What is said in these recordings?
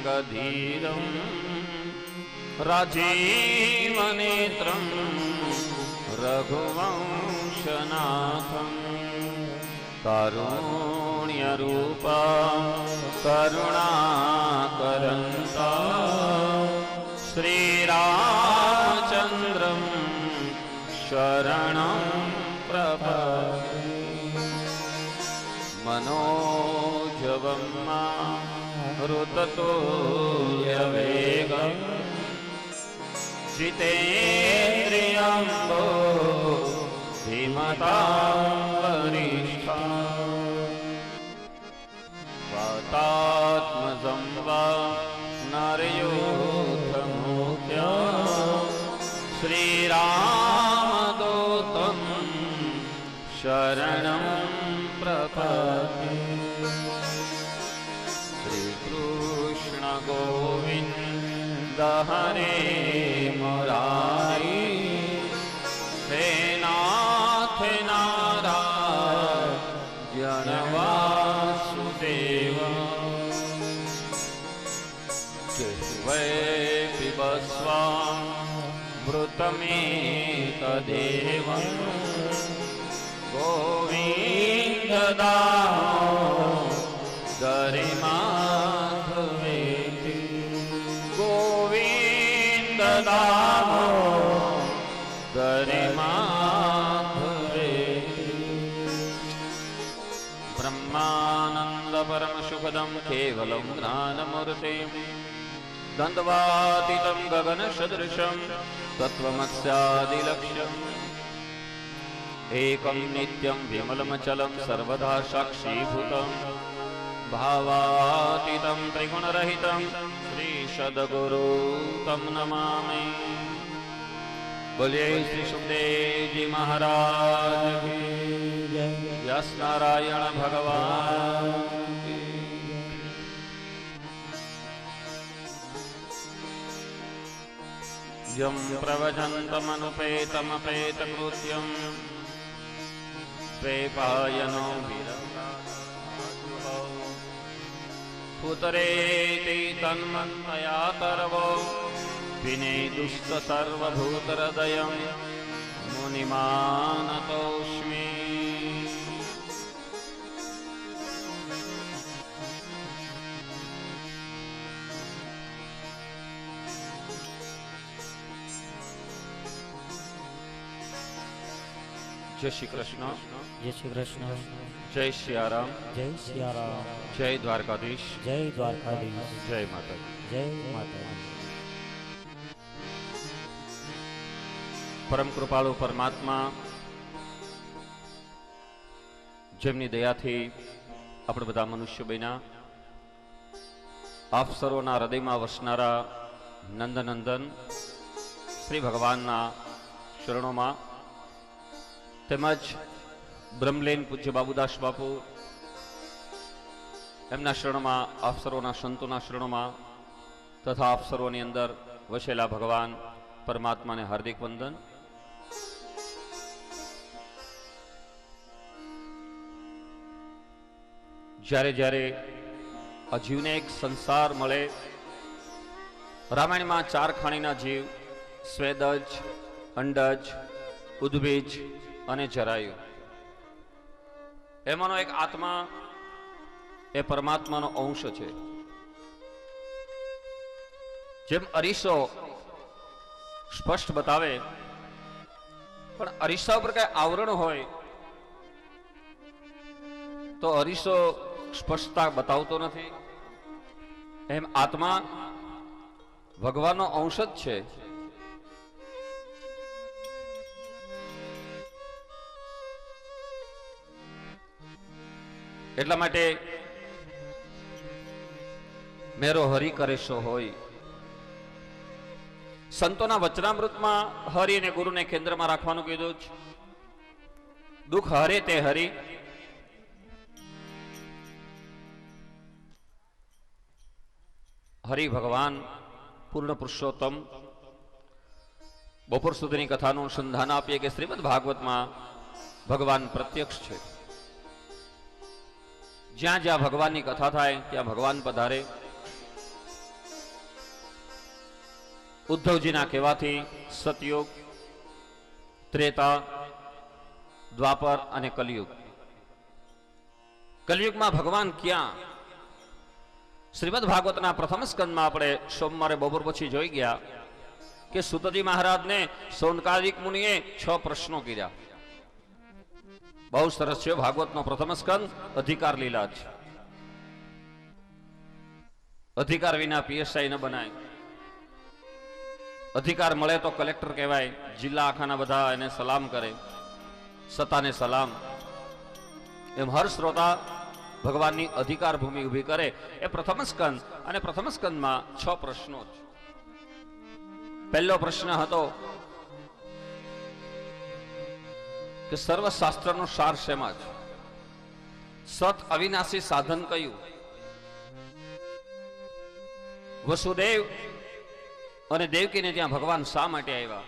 गधीरं राजीवनेत्रं रघुवंशनाथं कारुण्यरूपा करुणाकरन्ता श्रीरामचन्द्रं शरणं प्रपद्ये मनोजवं मारुततुल्यवेगं जितेन्द्रियं बुद्धिमतां वरिष्ठं वातात्मजं वा नरयूथमुख्यं श्रीरामदूतं शरणं प्रपद्ये श्रीकृष्ण गोविन्द हरे मुरारी हे नाथ नारायण वासुदेव जिह्वे पिबस्वामृतमेतदेवं गोविन्द दामोदरी माधवेति गोविन्द दामोदरी माधवेति ब्रह्मानंद परम सुखदं केवलं ज्ञानमूर्तिं द्वन्द्वातीतं गगन सदृशं तत्त्वमस्यादिलक्ष्यम् एकं नित्यं विमलमचलं सर्वदा साक्षीभूतं भावातीतं त्रिगुणरहितं श्री सद्गुरुं तं नमामि। बोलिए श्री सुखदेव जी महाराज की जय। व्यास नारायण भगवान की। यं प्रवचन्तमनुपेतमपेतकृत्यं द्वैपायनो पुतरेति तन्मन्मया तरवो विनेदुश्च सर्वभूतहृदयं मुनिमानतोऽस्मि। जय श्री कृष्ण, जय श्री कृष्ण, जय सियाराम, जय सियाराम, जय द्वारकाधीश, जय द्वारकाधीश, जय माता, जय माता। परम कृपाळु परमात्मा જેમની દયાથી આપણે બધા મનુષ્ય બન્યા, આપ સર્વના હૃદયમાં વસનારા નંદનંદન શ્રી ભગવાનના શરણોમાં તેમજ બ્રહ્મલીન પૂજ્ય બાબુદાસ બાપુ એમના શરણોમાં, આપ સર્વના સંતોના શરણોમાં તથા આપ સર્વની અંદર વસેલા ભગવાન પરમાત્માને હાર્દિક વંદન। જ્યારે જ્યારે આ જીવને એક સંસાર મળે, રામાયણમાં 4 ખાણીના જીવ સ્વેદજ, અંડજ, ઉદ્ભીજ અને જરાયુ, એમાંનો એક આત્મા એ પરમાત્માનો અંશ છે। જેમ અરીસો સ્પષ્ટ બતાવે, પણ અરીસા ઉપર કઈ આવરણ હોય તો અરીસો સ્પષ્ટતા બતાવતો નથી, એમ આત્મા ભગવાનનો અંશ જ છે। એટલા માટે મેરો હરિ કરે સો હોય। સંતોના વચનામૃતમાં હરિ અને ગુરુને કેન્દ્રમાં રાખવાનું કીધું છે। દુઃખ હરે તે હરિ, હરિ ભગવાન પૂર્ણ પુરુષોત્તમ। બપોર સુધીની કથાનું અનુસંધાન આપીએ કે શ્રીમદ ભાગવતમાં ભગવાન પ્રત્યક્ષ છે। જ્યાં જ્યાં ભગવાનની કથા થાય ત્યાં ભગવાન પધારે। ઉદ્ધવજીના કહેવાથી સતયુગ, ત્રેતા, દ્વાપર અને કલયુગ. કલયુગમાં ભગવાન ક્યાં? શ્રીમદ ભાગવતના પ્રથમ સ્કંદમાં આપણે સોમવારે બપોર પછી જોઈ ગયા કે સુતજી મહારાજને સૌનકાદિક મુનિએ 6 પ્રશ્નો કર્યા. બહુ સરસ છે ભાગવતનો પ્રથમ સ્કંદ. અધિકાર લીલા છે. અધિકાર વિના પીએસઆઈ ન બનાય. અધિકાર મળે તો કલેક્ટર કહેવાય. જિલ્લા આખાના બધા એને સલામ કરે, સત્તાને સલામ. એમ હર શ્રોતા ભગવાનની અધિકાર ભૂમિ ઉભી કરે એ પ્રથમ સ્કંદ. અને પ્રથમ સ્કંદમાં 6 પ્રશ્નો છે. પહેલો પ્રશ્ન હતો કે સર્વશાસ્ત્રનો સાર શેમાં છે? સત અવિનાશી સાધન કયું? વસુદેવ અને દેવકીને ત્યાં ભગવાન શા માટે આવ્યા?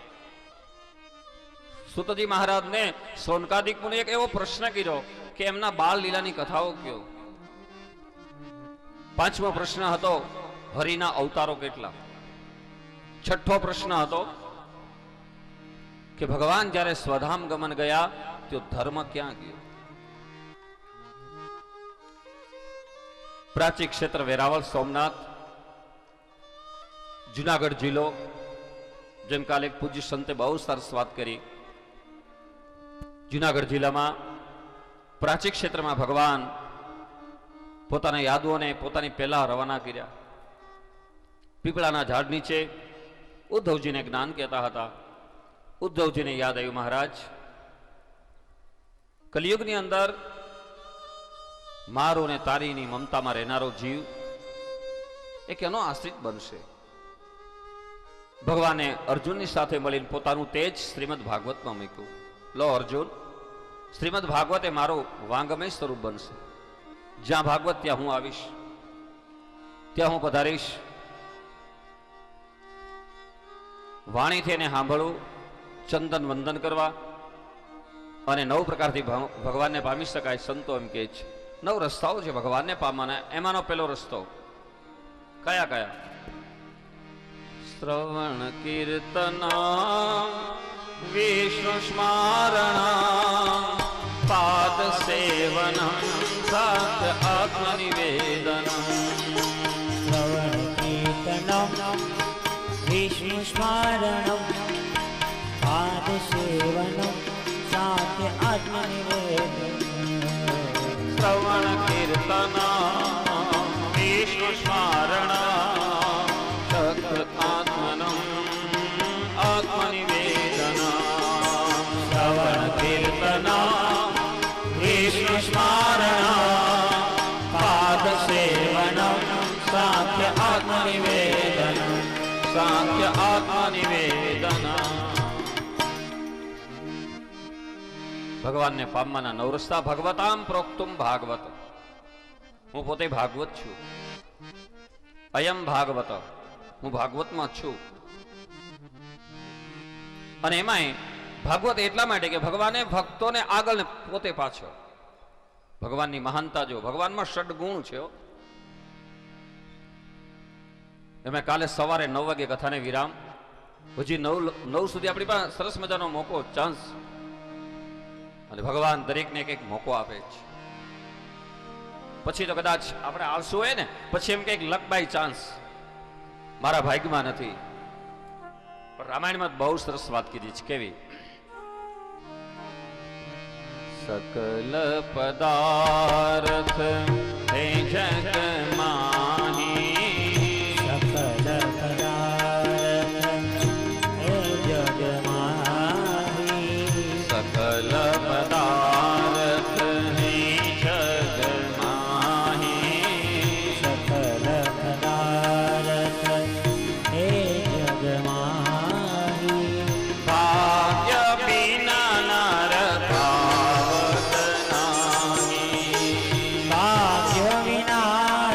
સુતજી મહારાજને સૌનકાદિક મુનિએ એક એવો પ્રશ્ન કર્યો કે એમના બાળ લીલાની કથાઓ કયો. 5મો પ્રશ્ન હતો હરિના અવતારો કેટલા? 6થો પ્રશ્ન હતો કે ભગવાન જ્યારે સ્વધામ ગમન ગયા તો ધર્મ ક્યાં ગયો? પ્રાચીન ક્ષેત્ર વેરાવળ, સોમનાથ, જુનાગઢ જિલ્લો. જેમ કાલે પૂજ્ય સંતે બહુ સરસ વાત કરી. જુનાગઢ જિલ્લામાં પ્રાચીન ક્ષેત્રમાં ભગવાન પોતાના યાદોને પોતાની પહેલા રવાના કર્યા. પીપળાના ઝાડ નીચે ઉદ્ધવજીને જ્ઞાન કહેતા હતા. ઉદ્ધવજીને યાદ આવ્યું, મહારાજ, કલિયુગની અંદર મારો ને તારીની મમતામાં રહેનારો જીવ એ કેનો આશ્રિત બનશે? ભગવાને અર્જુનની સાથે મળીને પોતાનું તેજ શ્રીમદ ભાગવતમાં મૂક્યું. લો અર્જુન, શ્રીમદ ભાગવત એ મારો વાંગમય સ્વરૂપ બનશે. જ્યાં ભાગવત ત્યાં હું આવીશ, ત્યાં હું પધારીશ. વાણીથી એને સાંભળવું, ચંદન વંદન કરવા અને 9 પ્રકારથી ભગવાનને પામી શકાય. સંતો એમ કહે છે 9 રસ્તાઓ છે ભગવાનને પામવાના. એમાંનો પહેલો રસ્તો કયા કયા? શ્રવણ કીર્તના, વિષ્ણુ સ્મરણા, પાદ સેવન, સાત આત્મનિવેદન. શ્રવણ કીર્તનમ વિષ્ણુ સ્મરણમ પાદ સેવનમ સાત્ય આત્મનિવેદન. શ્રવણ કીર્તના, વિષ્ણુ સ્મરણા, સત આત્મનમ આત્મનિવેદન. શ્રવણ કીર્તના, વિષ્ણુ સ્મરણા, પાદ સેવનમ સાત્ય આત્મનિવેદન. સાત્ય આત્મનિવેદન. ભગવાનને પામવાના 9 રસ્તા. ભગવતામ પ્રોક્તુમ ભાગવત. હું પોતે ભાગવત છું. અયમ ભાગવત, હું ભાગવતમાં છું. અને એમાંય ભાગવત એટલા માટે કે ભગવાને ભક્તોને આગળ ને પોતે પાછળ. ભગવાનની મહાનતા જો, ભગવાનમાં ષડગુણ છે. એમાં કાલે સવારે 9 વાગે કથાને વિરામ. હજી 9 સુધી આપણી પાસે સરસ મજાનો મોકો, ચાન્સ. અને ભગવાન દરેકને એક મોકો આપે છે. પછી તો કદાચ આપણે આળસુ હોય ને, પછી એમ કે લક બાય ચાન્સ, મારા ભાગ્યમાં નથી. પણ રામાયણમાં બહુ સરસ વાત કીધી છે. કેવી? સકલ પદાર્થ હે જગ માહી, સકલ પદાર્થ હે જગ માહી. સકલ પદાર્થ હે જગ માહી. સકલ પદાર્થ હે જગ માહી. ભાગ્ય બિના નર ભાવત નાહી. ભાગ્ય વિના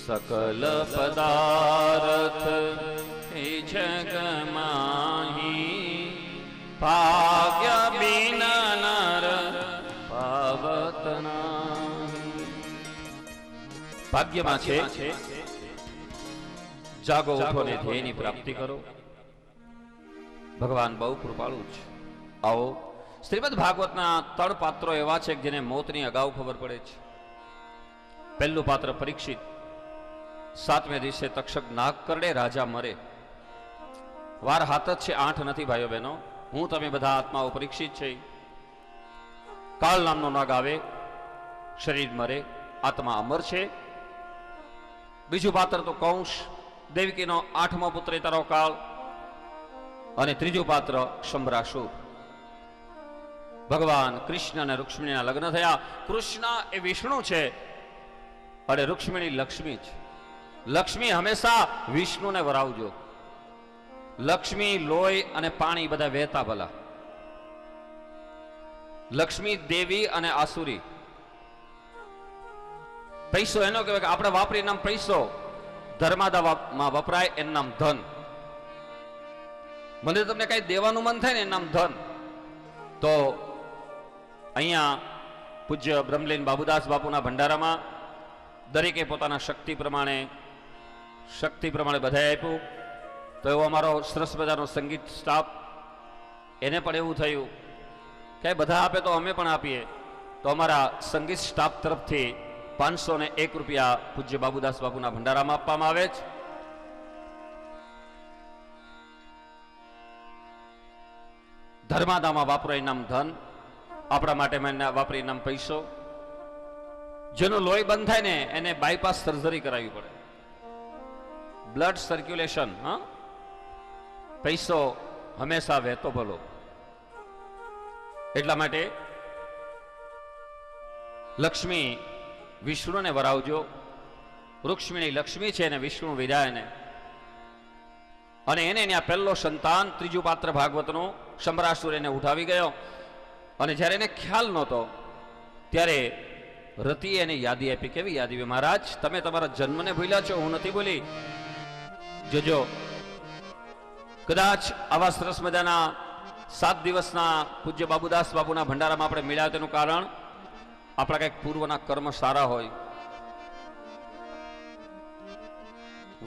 सकल पदार्थ हे जग माही भाग्य बिना नर पावत नाही. ભાગ્યમાં છે જાગો ઉઠો ને ધ્યેયની પ્રાપ્તિ કરો. ભગવાન બહુ કૃપાળુ છે. આવો શ્રીમદ ભાગવતના 3 પાત્રો એવા છે કે જેને મોતની અગાઉ ખબર પડે છે. પહેલું પાત્ર પરીક્ષિત. 7મે દિવસે તક્ષક નાગ કરડે, રાજા મરે. વાર હાથ જ છે, 8 નથી ભાઈઓ બહેનો. હું તમે બધા આત્માઓ પરીક્ષિત છે. કાળ નામનો નાગ આવે, શરીર મરે, આત્મા અમર છે. બીજું પાત્ર તો કૌંસ, દેવકીનો 8મો પુત્ર તારો કાળ. અને ત્રીજું પાત્ર શંભરાસુર. ભગવાન કૃષ્ણ અને રૂક્ષ્મણીના લગ્ન થયા. કૃષ્ણ એ વિષ્ણુ છે અને રૂક્ષ્મણી લક્ષ્મી છે. લક્ષ્મી હંમેશા વિષ્ણુને વરાવજો. લક્ષ્મી લોહી અને પાણી બધા વહેતા ભલા. લક્ષ્મી દેવી અને આસુરી. પૈસો એનો કહેવાય કે આપણે વાપરી નામ પૈસો, ધર્માદામાં વપરાય એનું નામ ધન. મને તમને કઈ દેવાનું મન થાય ને એનું નામ ધન. તો અહીંયા પૂજ્ય બ્રહ્મલીન બાબુદાસ બાપુના ભંડારામાં દરેકે પોતાના શક્તિ પ્રમાણે બધાએ આપ્યું. તો એવો અમારો સરસ મજાનો સંગીત સ્ટાફ, એને પણ એવું થયું કે બધા આપે તો અમે પણ આપીએ. તો અમારા સંગીત સ્ટાફ તરફથી 501 રૂપિયા પૂજ્ય બાબુદાસ બાપુના ભંડારામાં આપવામાં આવે છે. ધર્માદામાં વાપરાય નામ ધન, આપણા માટે વાપરી નામ પૈસો. જેનું લોહી બંધ થાય ને એને બાયપાસ સર્જરી કરાવવી પડે, બ્લડ સર્ક્યુલેશન. પૈસો હંમેશા વહેતો ભલો. એટલા માટે લક્ષ્મી વિષ્ણુને વરાવજો. રૂક્ષ્મણી લક્ષ્મી છે અને વિષ્ણુ વિરાયને. અને એને ત્યાં પહેલો સંતાન, ત્રીજું પાત્ર ભાગવતનું શંભરાસુર એને ઉઠાવી ગયો. અને જ્યારે એને ખ્યાલ નહોતો ત્યારે રતિએ એને યાદી આપી. કેવી યાદી? મહારાજ, તમે તમારા જન્મને ભૂલ્યા છો, હું નથી ભૂલી. જોજો, કદાચ આવા સરસ મજાના 7 દિવસના પૂજ્ય બાબુદાસ બાપુના ભંડારામાં આપણે મળ્યા તેનું કારણ આપણા કંઈક પૂર્વના કર્મ સારા હોય.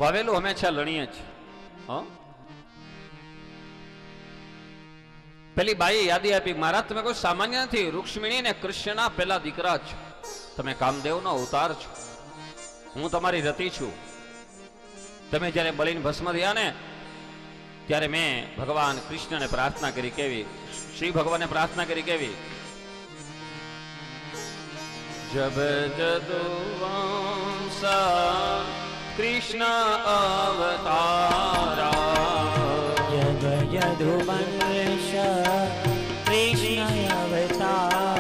વાવેલું હંમેશા લણીએ જ. પેલી બાઈએ યાદી આપી, મહારાજ તમે કોઈ સામાન્ય નથી, રૂક્ષ્મણી ને કૃષ્ણના પેલા દીકરા છો, તમે કામદેવનો અવતાર છો, હું તમારી રતિ છું. તમે જ્યારે બળીને ભસ્મ થયા ને ત્યારે મેં ભગવાન કૃષ્ણને પ્રાર્થના કરી. કેવી? શ્રી ભગવાનને પ્રાર્થના કરી. કેવી? જબ જદુવંશા કૃષ્ણ અવતારા, જબ યદુવંશ કૃષ્ણ અવતારા,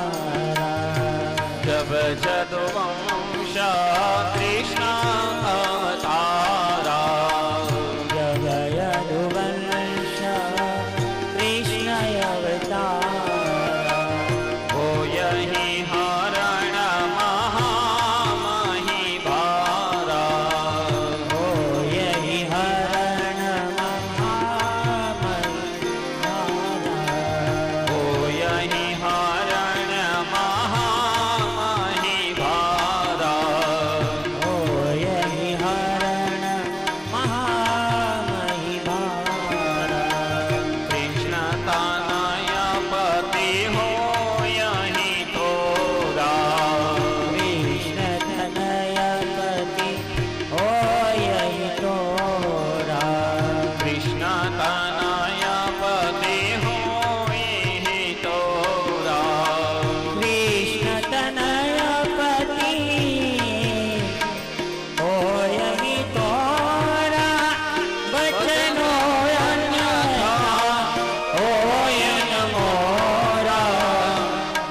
જબ જદુવંશ કૃષ્ણ અવતારા, જબ યદુવંશ કૃષ્ણ અવતારા, હોયહિ હરણ મહામહિ ભારા, હોયહિ હરણ મહામહિ ભારા, હોયહિ હરણ મહામહિ ભારા, હોયહિ હરણ મહામહિ ભારા, કૃષ્ણ તનય પતિ હોયહિ થોરા, કૃષ્ણ તનય પતિ હોયહિ તોરા, કૃષ્ણ તનય પતિ હોયહિ થોરા, કૃષ્ણ તનય પતિ હોયહિ તોરા, વચનો અન્યથા હોય ન મોરા,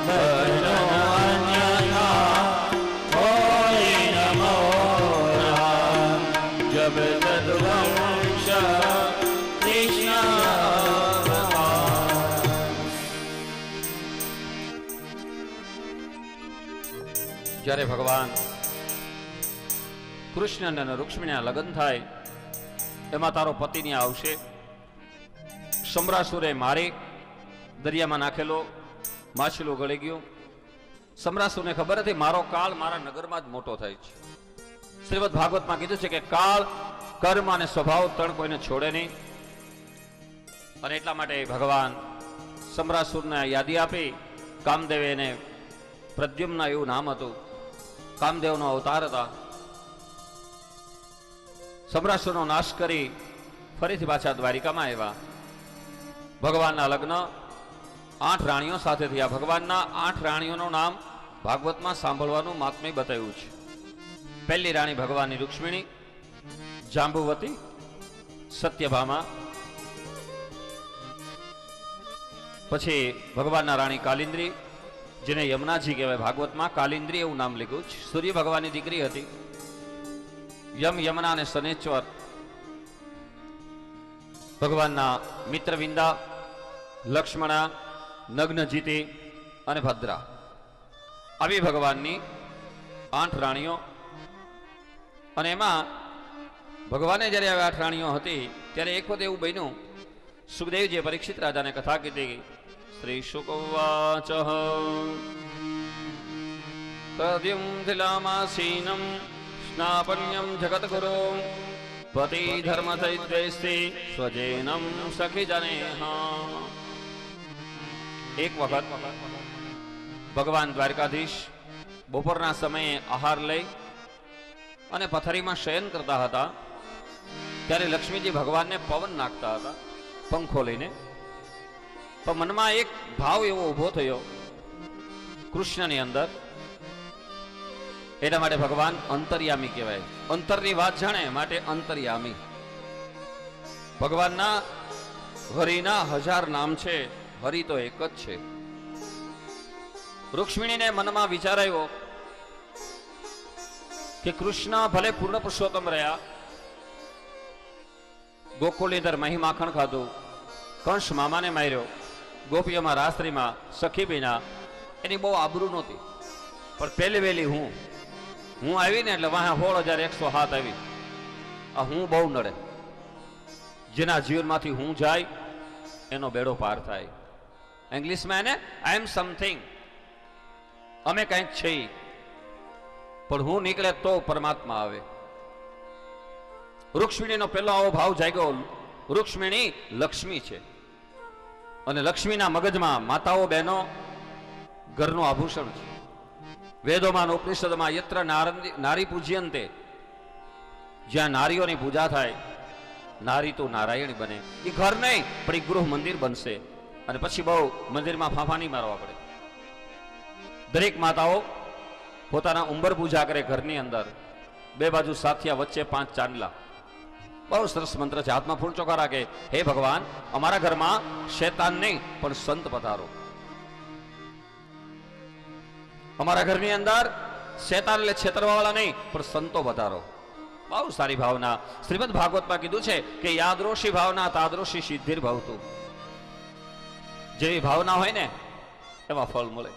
વચનો અન્યથા હોય ન મોરા, જબ તદ્વંશ કૃષ્ણ જ્યારે ભગવાન કૃષ્ણ અને રૂક્ષ્મણીના લગ્ન થાય એમાં તારો પતિ ત્યાં આવશે. સમ્રાસુરે મારી દરિયામાં નાખેલો, માછલું ગળી ગયું. સમ્રાસુરને ખબર હતી મારો કાળ મારા નગરમાં જ મોટો થાય છે. શ્રીમદ ભાગવતમાં કીધું છે કે કાળ, કર્મ અને સ્વભાવ ત્રણ કોઈને છોડે નહીં. અને એટલા માટે ભગવાન સમ્રાસુરને યાદી આપી. કામદેવ એને પ્રદ્યુમ્ન એવું નામ હતું, કામદેવનો અવતાર હતા. સમ્રાસુરનો નાશ કરી ફરીથી પાછા દ્વારિકામાં આવ્યા. ભગવાનના લગ્ન 8 રાણીઓ સાથે થયા. ભગવાનના 8 રાણીઓનું નામ ભાગવતમાં સાંભળવાનું મહાત્મ્ય બતાવ્યું છે. પહેલી રાણી ભગવાનની રૂક્ષ્મિણી, જાંબુવતી, સત્યભામા. પછી ભગવાનના રાણી કાલિંદ્રી, જેને યમુનાજી કહેવાય. ભાગવતમાં કાલિંદ્રી એવું નામ લીધું છે. સૂર્ય ભગવાનની દીકરી હતી. યમુના અને શનેશ્વર ભગવાનના મિત્રવિંદા, લક્ષ્મણા, નગ્નજીતી અને ભદ્રા. આવી ભગવાનની 8 રાણીઓ. અને એમાં ભગવાને જ્યારે 8 રાણીઓ હતી ત્યારે એક વખત એવું બન્યું, સુખદેવજીએ પરીક્ષિત રાજાને કથા કીધી. શ્રી શુકવાચ તદ્યમ ધીલામાસીનમ સ્નાપન્યમ જગતગુરો પતિ ધર્મ ચૈદ્વેસ્તિ સ્વજેનમ સખી જનેહ. એક વખત ભગવાન દ્વારકાધીશ બપોરના સમયે આહાર લઈ અને પથારીમાં શયન કરતા હતા ત્યારે લક્ષ્મીજી ભગવાનને પવન નાખતા હતા પંખો લઈને. પણ મનમાં એક ભાવ એવો ઉભો થયો કૃષ્ણની અંદર. એના માટે ભગવાન અંતર્યામી કહેવાય. અંતરની વાત જાણે માટે અંતર્યામી. ભગવાનના હરિના 1000 નામ છે, હરિ તો એક જ છે. રૂક્ષ્મિણીને મનમાં વિચાર આવ્યો કે કૃષ્ણ ભલે પૂર્ણ પુરુષોત્તમ રહ્યા, ગોકુળની અંદર મહી માખણ ખાધું, કંસ મામાને માર્યો, ગોપીઓમાં રાસરીમાં સખી બીના, એની બહુ આબરૂ નહોતી. પણ પહેલી વહેલી હું આવી ને એટલે વાહ 16,107 આવી. આ હું બહુ નડે. જેના જીવનમાંથી હું જાય એનો બેડો પાર થાય. ઇંગ્લિશમાં એને આઈ એમ સમથિંગ, અમે કંઈક છીએ, પણ હું નીકળે તો પરમાત્મા આવે. રૂક્ષ્મિણીનો પહેલો આવો ભાવ જાગ્યો. રૂક્ષ્મિણી લક્ષ્મી છે અને લક્ષ્મીના મગજમાં માતાઓ બહેનો ઘરનું આભૂષણ છે. વેદોમાં ઉપનિષદમાં યત્ર નારી પૂજ્યંતે, જ્યાં નારીઓની પૂજા થાય નારી તો નારાયણી બને. એ ઘર નહીં પણ એ ગૃહ મંદિર બનશે. અને પછી બહુ મંદિરમાં ફાંફા નહીં મારવા પડે. દરેક માતાઓ પોતાના ઉંબર પૂજા કરે ઘરની અંદર. 2 બાજુ સાથિયા, વચ્ચે 5 ચાંદલા. બહુ સરસ મંત્ર છે. હાથમાં ફૂલ ચોખા રાખે. હે ભગવાન, અમારા ઘરમાં શૈતાન નહીં પણ સંત પધારો. અમારા ઘરની અંદર શૈતાન એટલે છેતરવાવાળા નહીં પણ સંતો પધારો. બહુ સારી ભાવના. શ્રીમદ ભાગવતમાં કીધું છે કે યાદૃશી ભાવના તાદૃશી સિદ્ધિર ભવતું. જેવી ભાવના હોય ને એમાં ફળ મળે.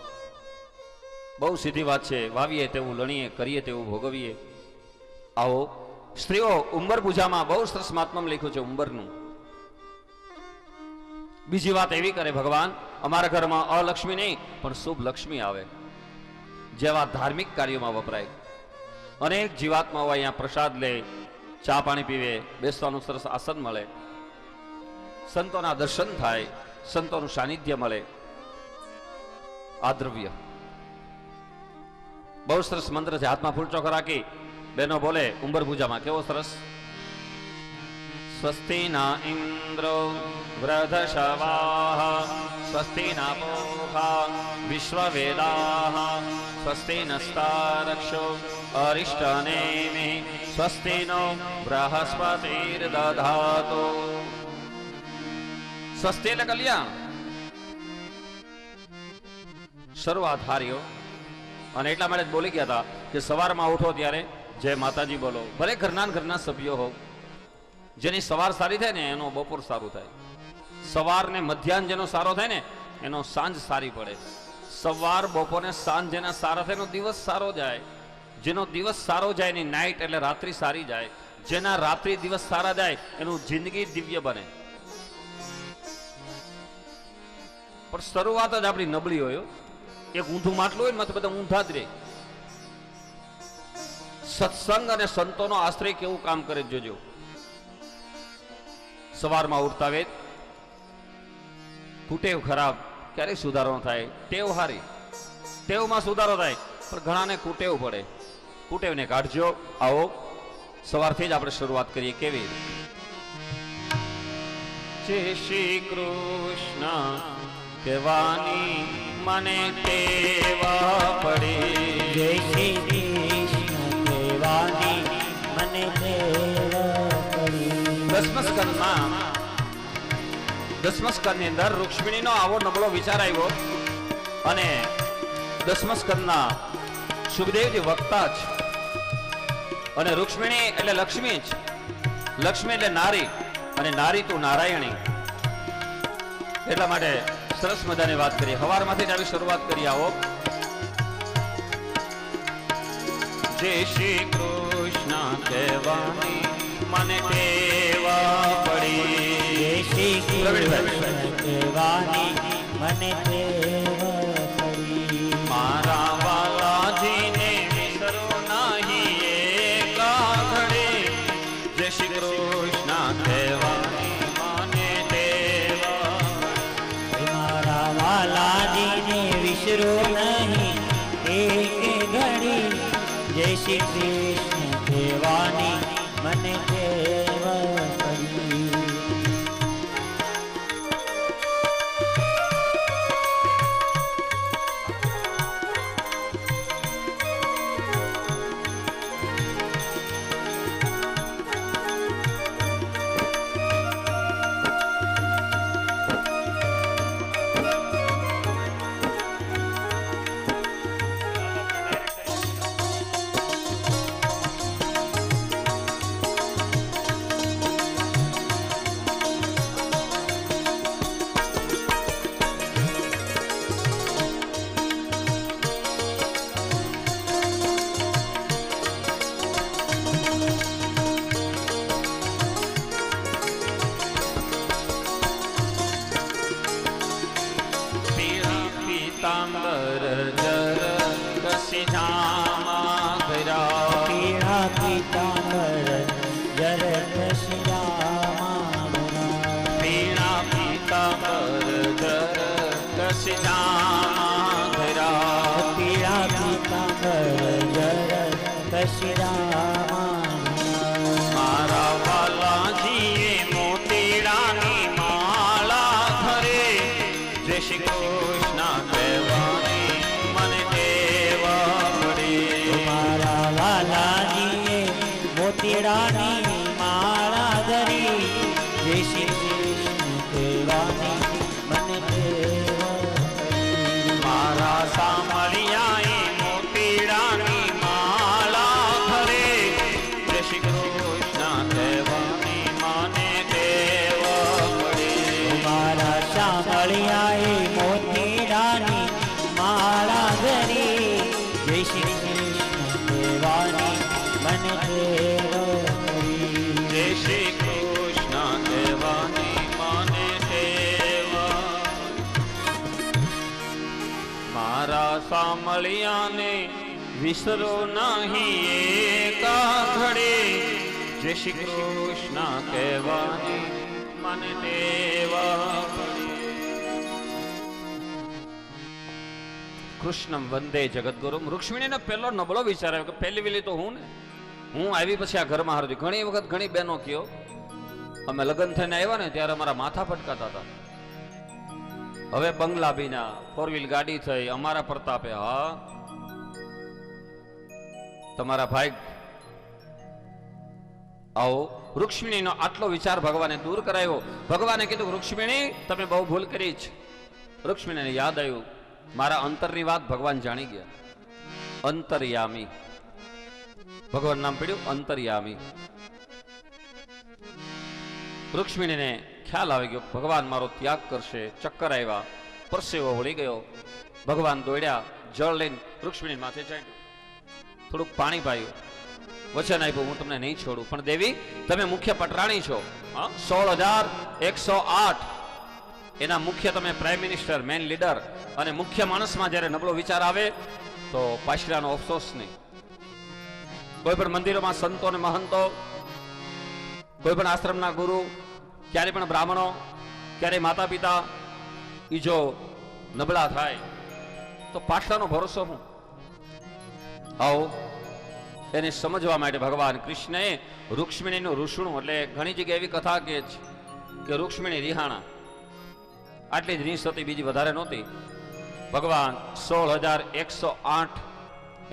બહુ સીધી વાત છે. વાવીએ તેવું લણીએ, કરીએ તેવું ભોગવીએ. આવો સ્ત્રીઓ ઉંબર પૂજામાં બહુ સરસ મહાત્મ્ય લખ્યું છે ઉંબરનું. બીજી વાત એવી કરે ભગવાન, અમારા ઘરમાં અલક્ષ્મી નહીં પણ શુભ લક્ષ્મી આવે. જેવા ધાર્મિક કાર્યોમાં વપરાય. અનેક જીવાત્માઓ અહીંયા પ્રસાદ લે, ચા પાણી પીવે, બેસવાનું સરસ આસન મળે, સંતોના દર્શન થાય, સંતોનું સાનિધ્ય મળે. આ દ્રવ્ય બહુ સરસ મંત્ર છે. હાથમાં ફૂલ ચોખા રાખી બહેનો બોલે ઉંબર પૂજામાં. કેવો સરસ. સ્વસ્તિ ના ઇન્દ્રો વૃધશવાહ, સ્વસ્તિ ના પૂષા વિશ્વવેદાઃ, સ્વસ્તિ નસ્તારક્ષો અરિષ્ટનેમિ, સ્વસ્તિ નો બૃહસ્પતિર્દધાતુ. સ્વસ્તિ એટલે કલ્યાણ. શરૂઆત હાર્યો. અને એટલા માટે બોલી ગયા હતા કે સવારમાં ઉઠો ત્યારે જય માતાજી બોલો. ભલે ઘરના સભ્યો હો. જેની સવાર સારી થાય ને એનો બપોર સારું થાય. સવાર ને મધ્યાહન જેનો સારો થાય ને એનો સાંજ સારી પડે. સવાર બપોર ને સાંજ જેના સારા થાય એનો દિવસ સારો જાય. જેનો દિવસ સારો જાય એની નાઈટ એટલે રાત્રિ સારી જાય, જેના રાત્રિ દિવસ સારા જાય એનું જિંદગી દિવ્ય બને. પણ શરૂઆત જ આપણી નબળી હોય. એક ઊંધું માટલું હોય ને માથે બધા ઊંધા જ રહે. સત્સંગ અને સંતોનો આશ્રય કેવું કામ કરે જોજો. સવારમાં ઉઠતા વેત કુટેવ ખરાબ, ક્યારેય સુધારો ન થાય. ટેવ હારી, ટેવમાં સુધારો થાય, પણ ઘણાને કુટેવ પડે. કુટેવને કાઢજો. આવો સવારથી જ આપણે શરૂઆત કરીએ. કેવી? જય શ્રી કૃષ્ણ કહેવાની મને ટેવા પડી, જય શ્રી કૃષ્ણ કહેવાની મને ટેવ પડી. દસમ સ્કંદની અંદર રૂક્ષ્મિણીનો આવો નબળો વિચાર આવ્યો અને દસમ સ્કંદના સુખદેવજી વક્તા જ અને રૂક્ષ્મિણી એટલે લક્ષ્મી જ. લક્ષ્મી એટલે નારી અને નારી તું નારાયણી. એટલા માટે સરસ મજાની વાત કરીએ. હવારમાંથી જ આવી શરૂઆત કરી. આવો જય શ્રી કૃષ્ણ કહેવાની મને ટેવા પડી, જય શ્રી કૃષ્ણ કહેવાની મને ટેવ પડી. મારા વાલાજીને વિસરો નહીં એકા ઘડે, જય શ્રી કૃષ્ણ કહેવાની મને ટેવા. મારા વાલાજીને વિસરો નહીં એક ઘડી, જય શ્રી કૃષ્ણ કહેવાની મને ટેવ પડી. પીતાંબર જર કસી જામા ઘરા, પીળા પીતાંબર જર કશિયામાં પીણા પીતાંબર જર કસી જામા ઘરા, પીળા પીતાંબર જર કશિયામાં. મારા વાલાજીએ મોતીડાની માળા ધરે, જય શ્રી કૃષ્ણ કહેવાની મને ટેવા પડી. મારા વાલાજીએ મોતીડાની માળા ધરી, જય શ્રી કૃષ્ણ કહેવાની મને ટેવ પડી. મારા સામળિયાએ મોતીડાની માળા ધરે, જય શ્રી કૃષ્ણ કહેવાની મને ટેવા પડી. મારા શામળિયાએ મોતીડાની માળા ધરી, જય શ્રી કૃષ્ણ કહેવાની મને ટેવ પડી. જય શ્રી કૃષ્ણ કહેવાની મને ટેવા. મારા સામળિયાને વિસરો નહીં એકા ઘડે, જય શ્રી કૃષ્ણ કહેવાની મને ટેવા પડી. કૃષ્ણમ વંદે જગદગુરુમ. રૂક્ષ્મિણીને પહેલો નબળો વિચાર આવ્યો કે પહેલી વેલી તો હું આવી પછી આ ઘરમાં હારું. ઘણી વખત ઘણી બહેનો કયો અમે લગ્ન થઈને આવ્યા ને ત્યારે અમારા માથા ફટકાતા હતા, હવે બંગલા બીના, 4 વ્હીલ ગાડી થઈ, અમારા પ્રતાપે. હા, તમારા ભાઈ. આવો રૂક્ષ્મિણીનો આટલો વિચાર ભગવાને દૂર કરાયો. ભગવાને કીધું રૂક્ષ્મિણી તમે બહુ ભૂલ કરી છે. રૂક્ષ્મિણીને યાદ આવ્યું મારા અંતરની વાત ભગવાન જાણી ગયા. અંતર્યામી ભગવાન નામ પડ્યું અંતર્યામી. રૂક્ષ્મિણીને ખ્યાલ આવી ગયો ભગવાન મારો ત્યાગ કરશે. ચક્કર આવ્યા, પરસેવો વળી ગયો. ભગવાન દોડ્યા, જળ લઈને રૂક્ષ્મિણી માથે ચાંટ્યું. થોડુંક પાણી પાયું, વચન આપ્યું હું તમને નહીં છોડું, પણ દેવી તમે મુખ્ય પટરાણી છો. 16,108 એના મુખ્ય તમે પ્રાઇમ મિનિસ્ટર, મેન લીડર, અને મુખ્ય માણસમાં જ્યારે નબળો વિચાર આવે તો પાછલાનો અફસોસ નહીં. કોઈ પણ મંદિરોમાં સંતો અને મહંતો, કોઈ પણ આશ્રમના ગુરુ, ક્યારે પણ બ્રાહ્મણો, ક્યારે માતા પિતા, ઈ જો નબળા થાય તો પાછલાનો ભરોસો હું. આવો એને સમજવા માટે ભગવાન કૃષ્ણએ રૂક્ષ્મણીનું રૂષણું, એટલે ઘણી જગ્યાએ એવી કથા કે છે કે રૂક્ષ્મણી રિહાણા, આટલી જ રીસ હતી, બીજી વધારે નહોતી. ભગવાન 16,108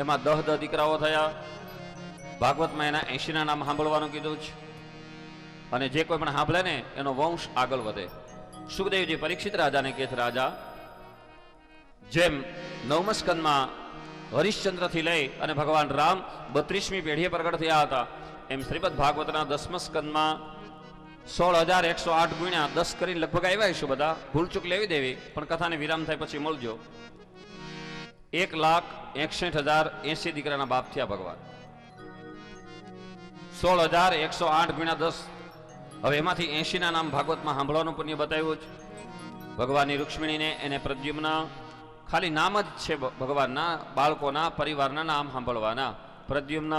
એમાં 10 દીકરાઓ થયા. ભાગવતમાં એના 80 નામ સાંભળવાનું કીધું છે, અને જે કોઈ પણ સાંભળે ને એનો વંશ આગળ વધે. સુખદેવજી પરીક્ષિત રાજાને કહે છે, રાજા જેમ 9મા સ્કંદમાં હરિશ્ચંદ્રથી લઈ અને ભગવાન રામ 32મી પેઢીએ પ્રગટ થયા હતા, એમ શ્રીમદ ભાગવતના 10મા સ્કંદમાં 16,108 ગુણ્યા 10 કરીને લગભગ આવ્યા હશું બધા. ભૂલચૂક લેવી દેવી, પણ કથાને વિરામ થાય પછી મળજો. 1,61,080 દીકરાના બાપ થયા ભગવાન. 16,108 ગુણ્યા 10. હવે એમાંથી 80 નામ ભાગવતમાં સાંભળવાનું પુણ્ય બતાવ્યું છે. ભગવાનની રૂક્ષ્મણીને એને પ્રદ્યુમ્ન, ખાલી નામ જ છે ભગવાનના, બાળકોના પરિવારના નામ સાંભળવાના. પ્રદ્યુમ્ન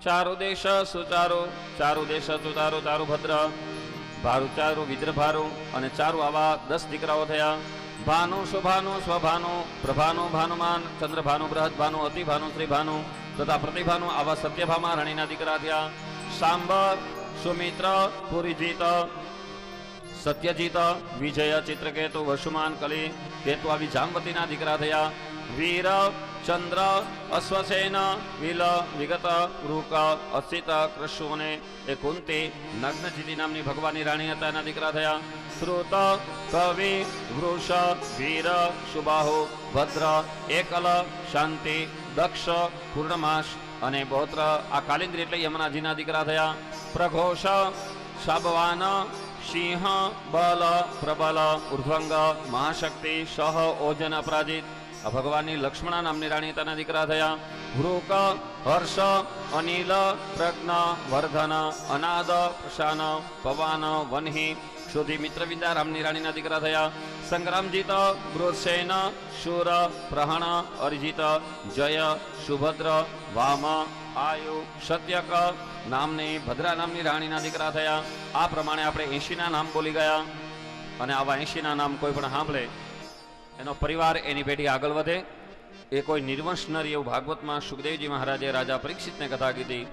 ચારુ દેશ સુચારુ, ચારુ દેશ સુચારુ, ચારુ ભદ્ર, ભારુ ચારુ, વિદ્રભારુ, અને ચારુ આવા 10 દીકરાઓ થયા. ભાનુ, શુભાનુ, સ્વભાનુ, પ્રભાનુ, ભાનુમાન, ચંદ્રભાનુ, બૃહદભાનુ, અતિભાનુ, શ્રીભાનુ તથા પ્રતિભાનુ આવા સત્યભામા રાણીના દીકરા થયા. સાંબર, સુમિત્ર, પુરીજીત, સત્યજીત, વિજય, ચિત્રકેતુ, વસુમાન, કલી, કેતુ આવી જામવતીના દીકરા થયા. વીર, ચંદ્ર, અશ્વસેન, વિલ, વિગત, રૂક, અસિત, કૃષુ અને એ કુંતી, નગ્નજીતી નામની ભગવાનની રાણી હતા, એના દીકરા થયા. શ્રુત, કવિ, વૃષ, વીર, સુબાહુ, ભદ્ર, એકલ, શાંતિ, દક્ષ, પૂર્ણમાસ અને બહોત્ર આ કાલિંદ્રી એટલે યમુનાજીના દીકરા થયા. પ્રઘોષ, શાબવાન, સિંહ, બલ, પ્રબલ, ઉર્ધ્વંગ, મહાશક્તિ, સહ, ઓજન, અપરાજિત આ ભગવાનની લક્ષ્મણા નામની રાણી તેના દીકરા થયા. વૃક, હર્ષ, અનિલ, પ્રજ્ઞ, વર્ધન, અનાદ, પ્રશાન, પવાન, વન્હી, શોધી, મિત્રવિંદા રામની રાણીના દીકરા થયા. સંગ્રામજીત, વૃષસેન, શૂર, પ્રહણ, અરિજીત, જય, સુભદ્ર, વામ, આયુ, સત્યક નામની ભદ્રા નામની રાણીના દીકરા થયા. આ પ્રમાણે આપણે 80 નામ બોલી ગયા, અને આવા 80 નામ કોઈ પણ સાંભળે એનો પરિવાર, એની પેઢી આગળ વધે. એ કોઈ નિર્વંશ ન રહે એવું ભાગવતમાં સુખદેવજી મહારાજે રાજા પરીક્ષિતને કથા કીધી.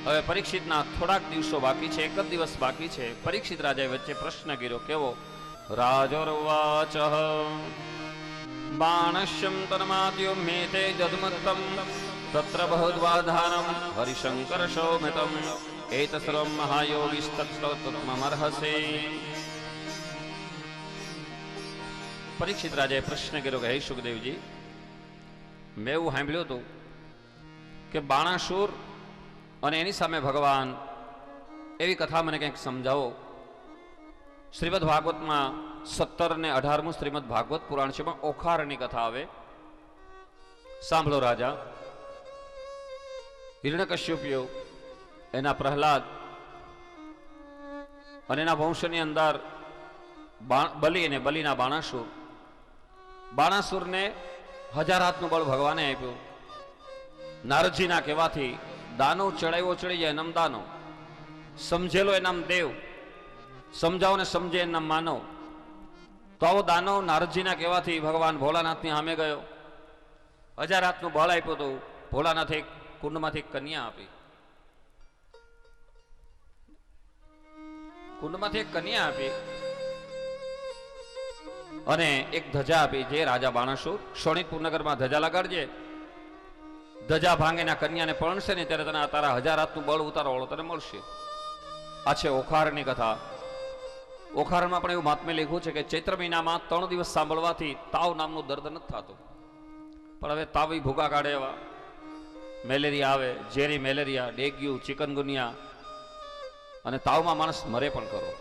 હવે પરીક્ષિતના થોડાક દિવસો બાકી છે, 1 જ દિવસ બાકી છે. પરીક્ષિત રાજાએ વચ્ચે પ્રશ્ન કર્યો, કેવો? રાજોર્વાચ બાણશ્યમ તન્માત્યો મેતે જદમત્તમ તત્ર બહુદ્વાધાનમ હરિશંકર સૌમિતમ એત સર્વમ મહાયોગિસ્તત્વમર્હસે. પરીક્ષિત રાજાએ પ્રશ્ન કર્યો કે હે સુખદેવજી, મેં એવું સાંભળ્યું હતું કે બાણાસુર અને એની સામે ભગવાન, એવી કથા મને કંઈક સમજાવો. શ્રીમદ ભાગવતમાં 17 અને 18મું શ્રીમદ ભાગવત પુરાણ છે, પણ ઓખારની કથા આવે. સાંભળો રાજા. હિરણ્યકશ્યપ્યો, એના પ્રહલાદ અને એના વંશની અંદર બલિ અને બલિના બાણાસુર. બાણાસુરને 1000 હાથનું બળ ભગવાને આપ્યું. નારદજીના કહેવાથી દાનવ ચડાવ્યો ચડી જાય એનામ દાનવ, સમજેલો એનામ દેવ, સમજાવો ને સમજે એનામ માનવ. તો આવો દાનવ નારદજીના કહેવાથી ભગવાન ભોળાનાથની સામે ગયો. 1000 હાથનું બળ આપ્યું હતું. ભોળાનાથે કુંડમાંથી કન્યા આપી. કુંડમાંથી એક કન્યા આપી અને એક ધજા આપી. જે રાજા બાણાસુર શોણિતપુર નગરમાં ધજા લગાડજે, ધજા ભાંગીને કન્યાને પરણશે ને ત્યારે તને તારા 1000 હાથનું બળ ઉતારવાળો તને મળશે. આ છે ઓખારની કથા. ઓખારમાં પણ એવું મહાત્મ્ય લખ્યું છે કે ચૈત્ર મહિનામાં 3 દિવસ સાંભળવાથી તાવ નામનું દર્દ નથી થતું. પણ હવે તાવ ભૂગા કાઢે એવા, મેલેરિયા આવે, ઝેરી મેલેરિયા, ડેગ્યુ, ચિકનગુનિયા, અને તાવમાં માણસ મરે પણ કરો.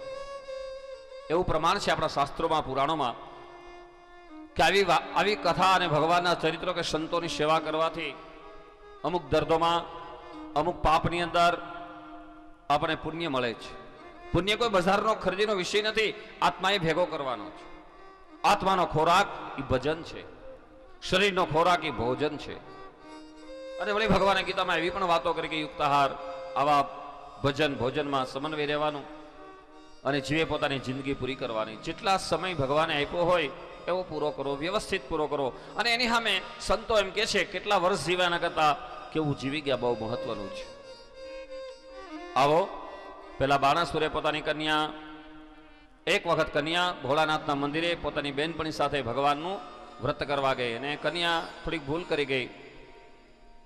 એવું પ્રમાણ છે આપણા શાસ્ત્રોમાં, પુરાણોમાં, કે આવી કથા અને ભગવાનના ચરિત્રો કે સંતોની સેવા કરવાથી અમુક દર્દોમાં, અમુક પાપની અંદર આપણને પુણ્ય મળે છે. પુણ્ય કોઈ બજારનો ખરીદીનો વિષય નથી, આત્માએ ભેગો કરવાનો છે. આત્માનો ખોરાક એ ભજન છે, શરીરનો ખોરાક એ ભોજન છે. અને વળી ભગવાને ગીતામાં એવી પણ વાતો કરી કે યુક્તાહાર, આવા ભજન ભોજનમાં સમન્વય રહેવાનું અને જીવે પોતાની જિંદગી પૂરી કરવાની. જેટલા સમય ભગવાને આપ્યો હોય એવો પૂરો કરો, વ્યવસ્થિત પૂરો કરો. અને એની સામે સંતો એમ કે છે કેટલા વર્ષ જીવ્યા કરતા કેવું જીવી ગયા બહુ મહત્વનું છે. આવો પેલા બાણાસુરે પોતાની કન્યા, એક વખત કન્યા ભોળાનાથના મંદિરે પોતાની બેનપણી સાથે ભગવાનનું વ્રત કરવા ગઈ અને કન્યા થોડીક ભૂલ કરી ગઈ.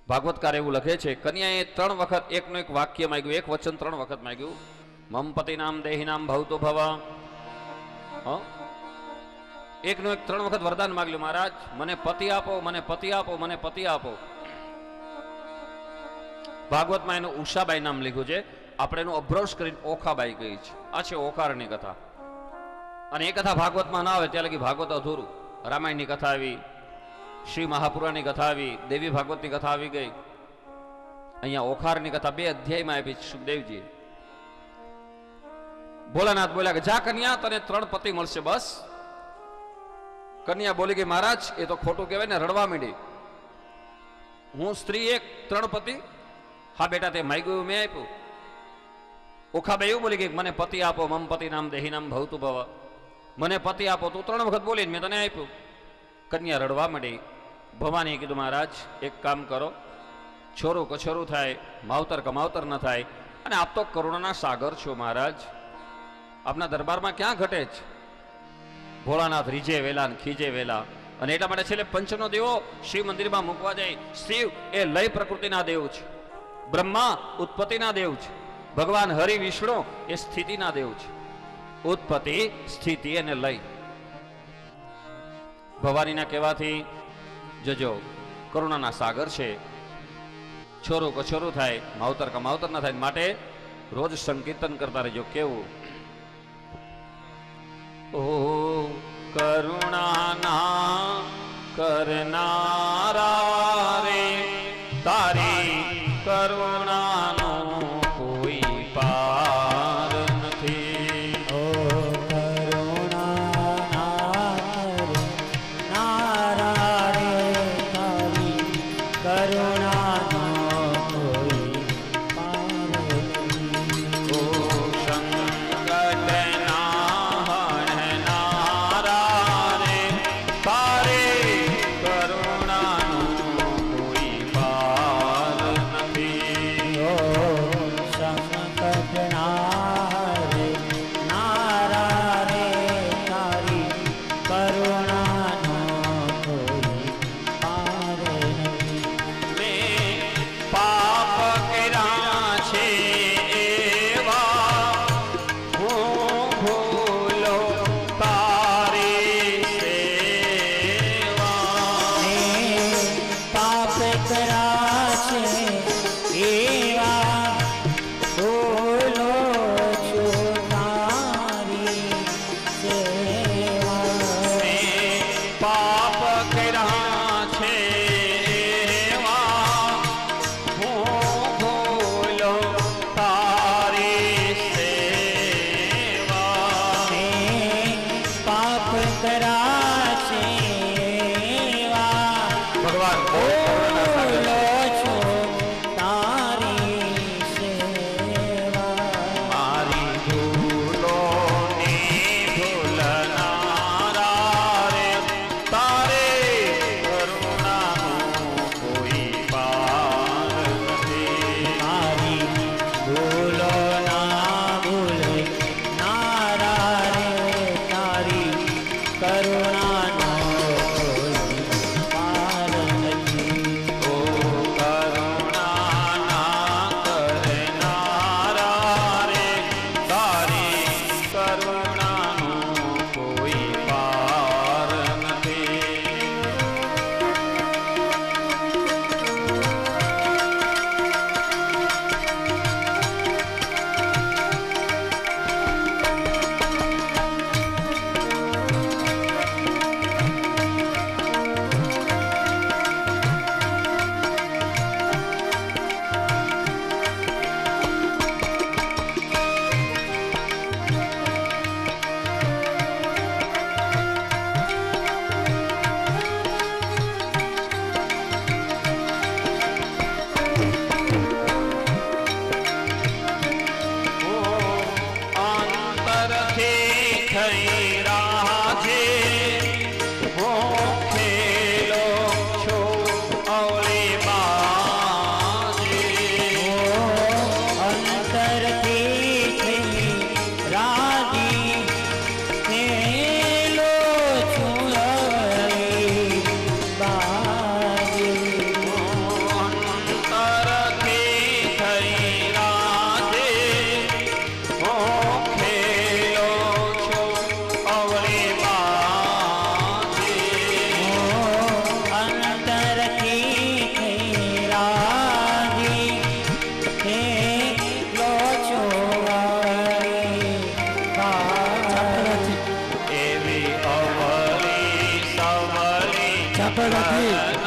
ભાગવતકાર એવું લખે છે, કન્યાએ 3 વખત એકનું એક વાક્ય માંગ્યું, એક વચન 3 વખત માંગ્યું. મમ પતિ નામ દેહી નામ ભવતો ભવ. એકનું એક 3 વખત વરદાન માંગ્યું, મહારાજ મને પતિ આપો, મને પતિ આપો, મને પતિ આપો. ભાગવતમાં એનું ઉષાબાઈ નામ લખ્યું છે, આપણે એનું અભ્રંશ કરીને ઓખાબાઈ કહી છે. આ છે ઓખારની કથા. અને એ કથા ભાગવતમાં ના આવે ત્યાં લગી ભાગવત અધૂરું. રામાયણની કથા આવી, શ્રી મહાપુરાણની કથા આવી, દેવી ભાગવતની કથા આવી ગઈ. અહીંયા ઓખારની કથા 2 અધ્યાયમાં આપી છે સુખદેવજી. ભોળાનાથ બોલ્યા કે જા કન્યા, તને 3 પતિ મળશે. બસ કન્યા બોલી કે મહારાજ એ તો ખોટું કહેવાય ને, રડવા માંડી. હું સ્ત્રી એક, 3 પતિ? હા બેટા, તે માગ્યું મેં આપ્યું. ઓખાબાઈ એવું બોલી કે મને પતિ આપો, મમ પતિ નામ દેહી નામ ભવતું ભવ. મને પતિ આપો. તું 3 વખત બોલીને મેં તને આપ્યું. કન્યા રડવા માંડી. ભવાનીએ કીધું મહારાજ એક કામ કરો, છોરું કછોરું થાય, માવતર કમાવતર ન થાય. અને આપ તો કરુણાના સાગર છો મહારાજ, આપના દરબારમાં ક્યાં ઘટે છે? ભોળાનાથ રીજે વેલા ને ખીજે વેલા. અને એટલા માટે છેલ્લે પંચનો દેવો શિવ મંદિરમાં મૂકવા જાય. શિવ એ લય પ્રકૃતિના દેવ છે, બ્રહ્મા ઉત્પત્તિના દેવ છે, ભગવાન હરિ વિષ્ણુ એ સ્થિતિના દેવ છે. ઉત્પત્તિ, સ્થિતિ અને લય. ભવાનીના કહેવાથી જજો કરુણાના સાગર છે. છોરું કછોરું થાય, માવતર કમાવતર ના થાય. માટે રોજ સંકીર્તન કરતા રહેજો. કેવું? ઓ કરુણાના કરનારા રે, તારી કરુણાનો કોઈ પાર નથી. ઓ કરુણાના રે, તારી કરુણાનો કોઈ પાર નથી. ઓ સંકટના હરનારા રે, તારી કરુણા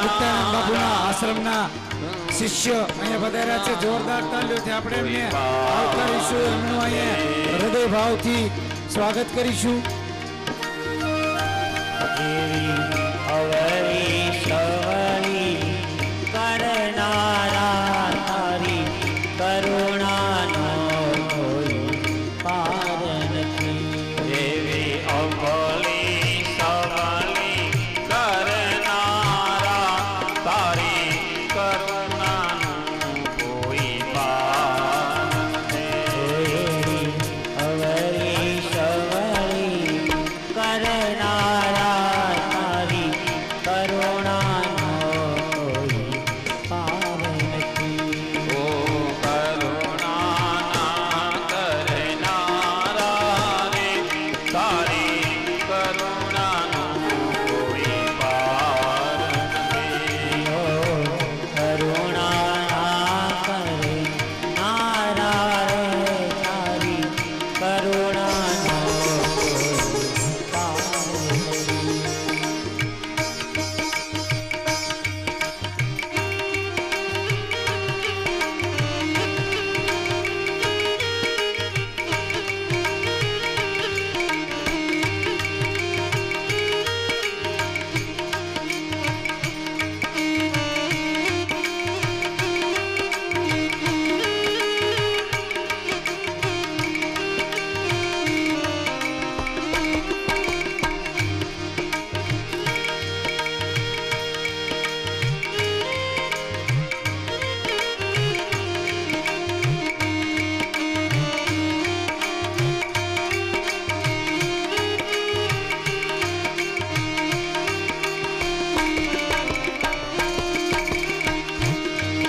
નિત્યાનંદ બાપુના આશ્રમના શિષ્ય અહીંયા પધાર્યા છે. જોરદાર તાલીઓથી આપણે એમને આવકારીશું. એમનું અહીંયા હૃદય ભાવથી સ્વાગત કરીશું. એવી અવળી સવળી કરનારા તારી કરુણાનો કોઈ પાર નથી. એવી અવળી સવળી કરનારા તારી કરુણાનું કોઈ પાર નથી. એવી અવળી સવળી કરનારા તારી કરુણાનો કોઈ પાર નથી. ઓ કરુણાના કરનારા રે તારી કરુણાનું કોઈ પાર નથી. કરુણા કરે નારા રે તારી કરુણાનો કોઈ પાર નથી.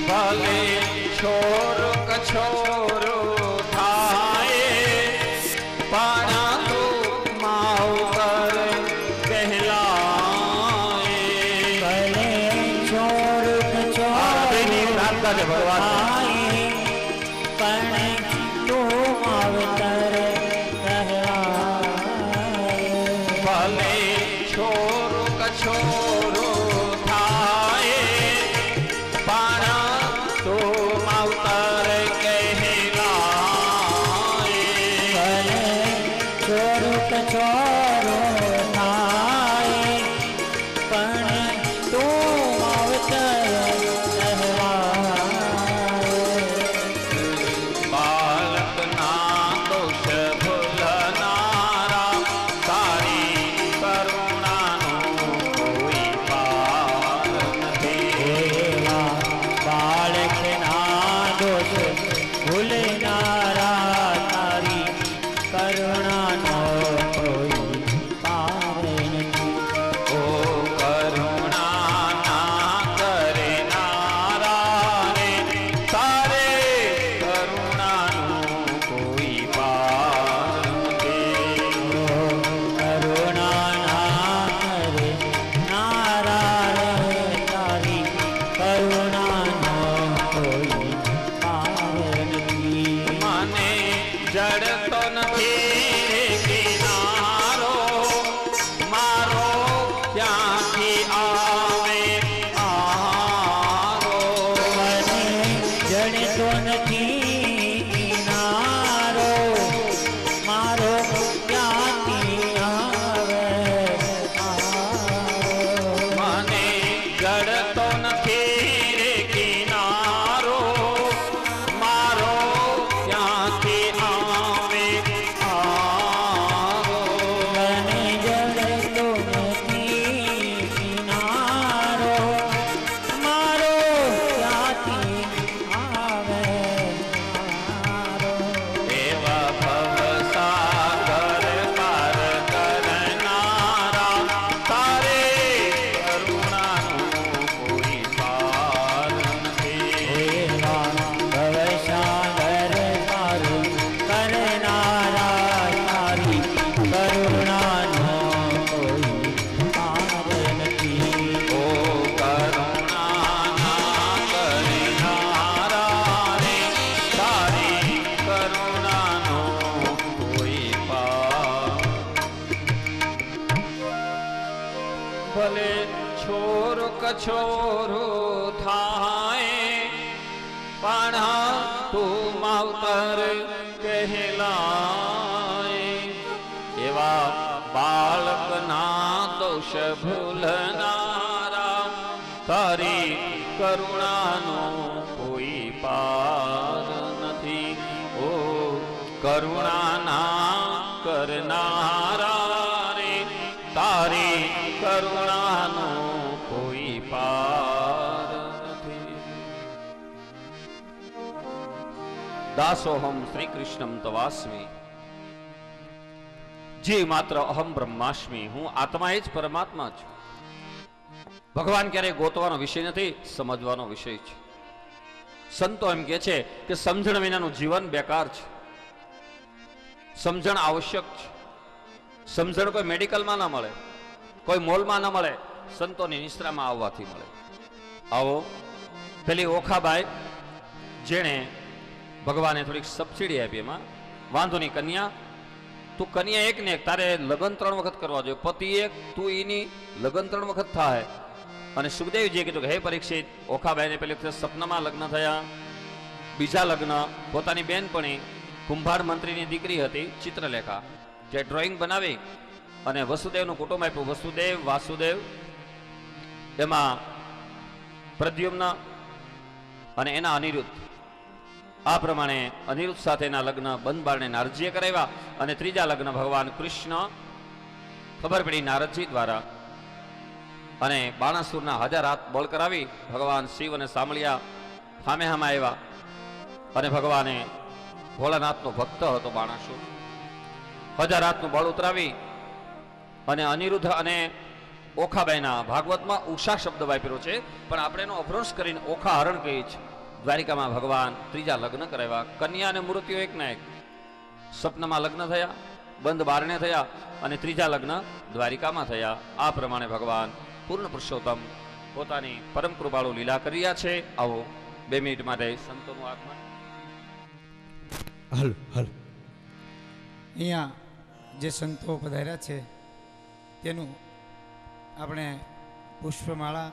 ભલે છોર કછોરો થાય પણ તું માવતર કહેલાય. ભલે ચોર આપણી પ્રાર્થના છે ભગવાન. પણ તું અવતર કહેવાય. ભલે છોર કછોરો થાય પણ તું માવતર કહેલાય. ભલે ચોર કચોરો થાય પણ તું અવતર કહેવાય. બાળકના દોષ ભૂલનારા તારી કરુણાનું કોઈ પાર નથી. એવા બાળકના દોષ ભૂલનારા તારી કરુણાનો કોઈ પાર નથી. ઓ કરુણાના કરનારા રે તારે કરુણાનું કોઈ પાર નથી. કરુણા ના કરે નારા રે તારી કરુણાનો કોઈ પાર નથી. મને જડતો નથી કિનારો મારો ક્યાંથી આવે આરો. મને જણતો નથી કિનારો મારો ક્યાંથી આવે આરો. મને જડતો નથી રે કિનારો મારો ક્યાંથી આવે આરો. કછોરું થાય પણ તું માવતર કહેલાય એવા બાળકના દોષ ભૂલનારા તારી કરુણાનો કોઈ પાર નથી ઓ કરુણાના કરનારા રે તારી કરુણાનો કોઈ પાર નથી. દાસોહમ શ્રી કૃષ્ણમ તવાસ્મી જે માત્ર અહમ બ્રહ્માસ્મી હું આત્મા એ જ પરમાત્મા છું. ભગવાન ક્યારેય ગોતવાનો વિષય નથી, સમજવાનો વિષય છે. સંતો એમ કે છે કે સમજણ વિનાનું જીવન બેકાર છે. સમજણ આવશ્યક છે. સમજણ કોઈ મેડિકલમાં ના મળે, કોઈ મોલમાં ના મળે, સંતોની નિશ્રામાં આવવાથી મળે. આવો પેલી ઓખાબાઈ જેણે ભગવાને થોડીક સબસિડી આપી, એમાં વાંધોની કન્યા, તું કન્યા એક ને એક, તારે લગ્ન 3 વખત કરવા જોઈએ. પતિ એક, તું એની લગ્ન 3 વખત થાય. અને સુખદેવજીએ કીધું કે હે પરીક્ષિત, ઓખાબાઈને પેલી વખતે સપનામાં લગ્ન થયા, બીજા લગ્ન પોતાની બેનપણી કુંભાર મંત્રીની દીકરી હતી ચિત્રલેખા, જે ડ્રોઈંગ બનાવી અને વસુદેવનું કુટુંબ આપ્યું. વસુદેવ, વાસુદેવ, એમાં પ્રદ્યુમ્ન અને એના અનિરુદ્ધ. આ પ્રમાણે અનિરુદ્ધ સાથેના લગ્ન બંધ બારણે નારદજીએ કરાવ્યા. અને ત્રીજા લગ્ન ભગવાન કૃષ્ણ ખબર પડી નારદજી દ્વારા, અને બાણાસુરના 1000 હાથ બળ કરાવી ભગવાન શિવ અને સામળિયા સામે સામે આવ્યા. અને ભગવાને ભોળાનાથનો ભક્ત હતો બાણાસુર, 1000 હાથનું બળ ઉતરાવી અને અનિરુદ્ધ અને ઓખાબાઈના ભાગવતમાં ઉષા શબ્દ વાપર્યો છે, પણ આપણે એનો અભ્રંશ કરીને ઓખા હરણ કહીએ છીએ. દ્વારિકામાં ભગવાન ત્રીજા લગ્ન કરાવ્યા. કન્યા અને મૂર્તિઓ એકના એક. સ્વપ્નમાં લગ્ન થયા, બંધ બારણે થયા, અને ત્રીજા લગ્ન દ્વારિકામાં થયા. આ પ્રમાણે ભગવાન પૂર્ણ પુરુષોત્તમ પોતાની પરમ કૃપાળુ લીલા કરી રહ્યા છે. આવો 2 મિનિટ માટે સંતોનું આગમન. હલ હલ અહીંયા જે સંતો પધાર્યા છે તેનું આપણે પુષ્પમાળા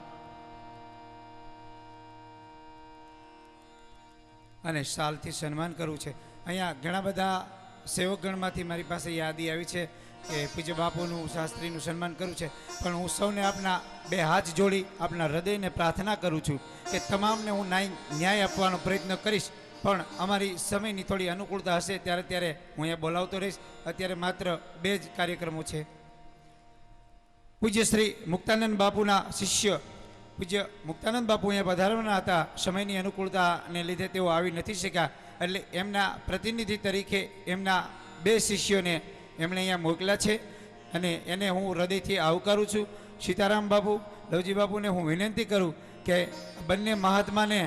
અને શાલથી સન્માન કરવું છે. અહીંયા ઘણા બધા સેવકગણમાંથી મારી પાસે યાદી આવી છે કે પૂજ્ય બાપુનું, શાસ્ત્રીનું સન્માન કરવું છે, પણ હું સૌને આપના 2 હાથ જોડી આપના હૃદયને પ્રાર્થના કરું છું કે તમામને હું ન્યાય આપવાનો પ્રયત્ન કરીશ, પણ અમારી સમયની થોડી અનુકૂળતા હશે ત્યારે હું અહીંયા બોલાવતો રહીશ. અત્યારે માત્ર 2 જ કાર્યક્રમો છે. પૂજ્ય શ્રી મુક્તાનંદ બાપુના શિષ્ય પૂજ્ય મુક્તાનંદ બાપુ અહીંયા પધારવાના હતા. સમયની અનુકૂળતાને લીધે તેઓ આવી નથી શક્યા, એટલે એમના પ્રતિનિધિ તરીકે એમના 2 શિષ્યોને એમણે અહીંયા મોકલ્યા છે, અને એને હું હૃદયથી આવકારું છું. સીતારામ બાપુ, લવજી બાપુને હું વિનંતી કરું કે બંને મહાત્માને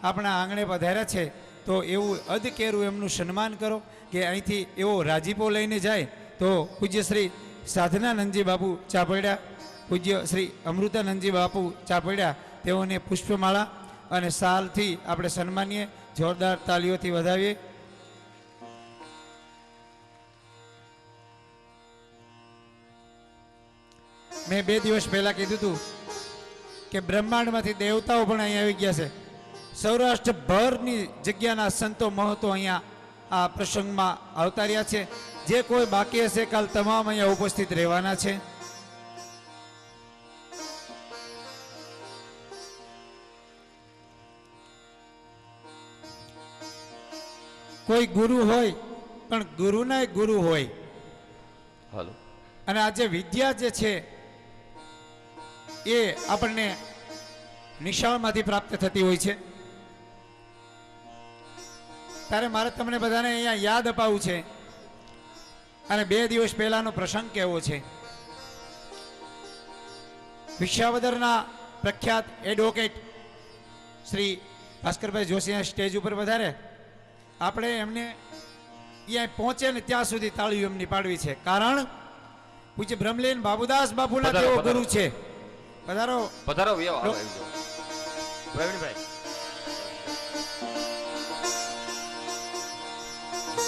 આપણા આંગણે પધાર્યા છે તો એવું અધકેરું એમનું સન્માન કરો કે અહીંથી એવો રાજીપો લઈને જાય. તો પૂજ્ય શ્રી સાધનાનંદજી બાપુ ચાપડ્યા, પૂજ્ય શ્રી અમૃતાનંદજી બાપુ ચાપડ્યા, તેઓને પુષ્પમાળા અને શાલથી આપણે સન્માનીએ, જોરદાર તાલીઓથી વધાવીએ. મેં 2 દિવસ પહેલા કીધું હતું કે બ્રહ્માંડમાંથી દેવતાઓ પણ અહીંયા આવી ગયા છે. સૌરાષ્ટ્રભરની જગ્યાના સંતો મહતો અહીંયા આ પ્રસંગમાં અવતાર્યા છે. જે કોઈ બાકી હશે કાલ તમામ અહીંયા ઉપસ્થિત રહેવાના છે. કોઈ ગુરુ હોય પણ ગુરુના ગુરુ હોય. હાલો. અને આ જે વિદ્યા જે છે એ આપણને નિશાળમાંથી પ્રાપ્ત થતી હોય છે. ત્યારે મારે તમને બધાને અહીંયા યાદ અપાવવું છે, અને 2 દિવસ પહેલાનો પ્રસંગ કહેવો છે. વિશ્વાવદરના પ્રખ્યાત એડવોકેટ શ્રી ભાસ્કરભાઈ જોશી સ્ટેજ ઉપર વધારે, આપણે એમને અહીંયા પહોંચે ને ત્યાં સુધી તાળીઓ એમની પાડવી છે. કારણ પૂજ્ય બ્રહ્મલીન બાબુદાસ બાપુના તેઓ ગુરુ છે. પધારો પધારો. પ્રવીણભાઈ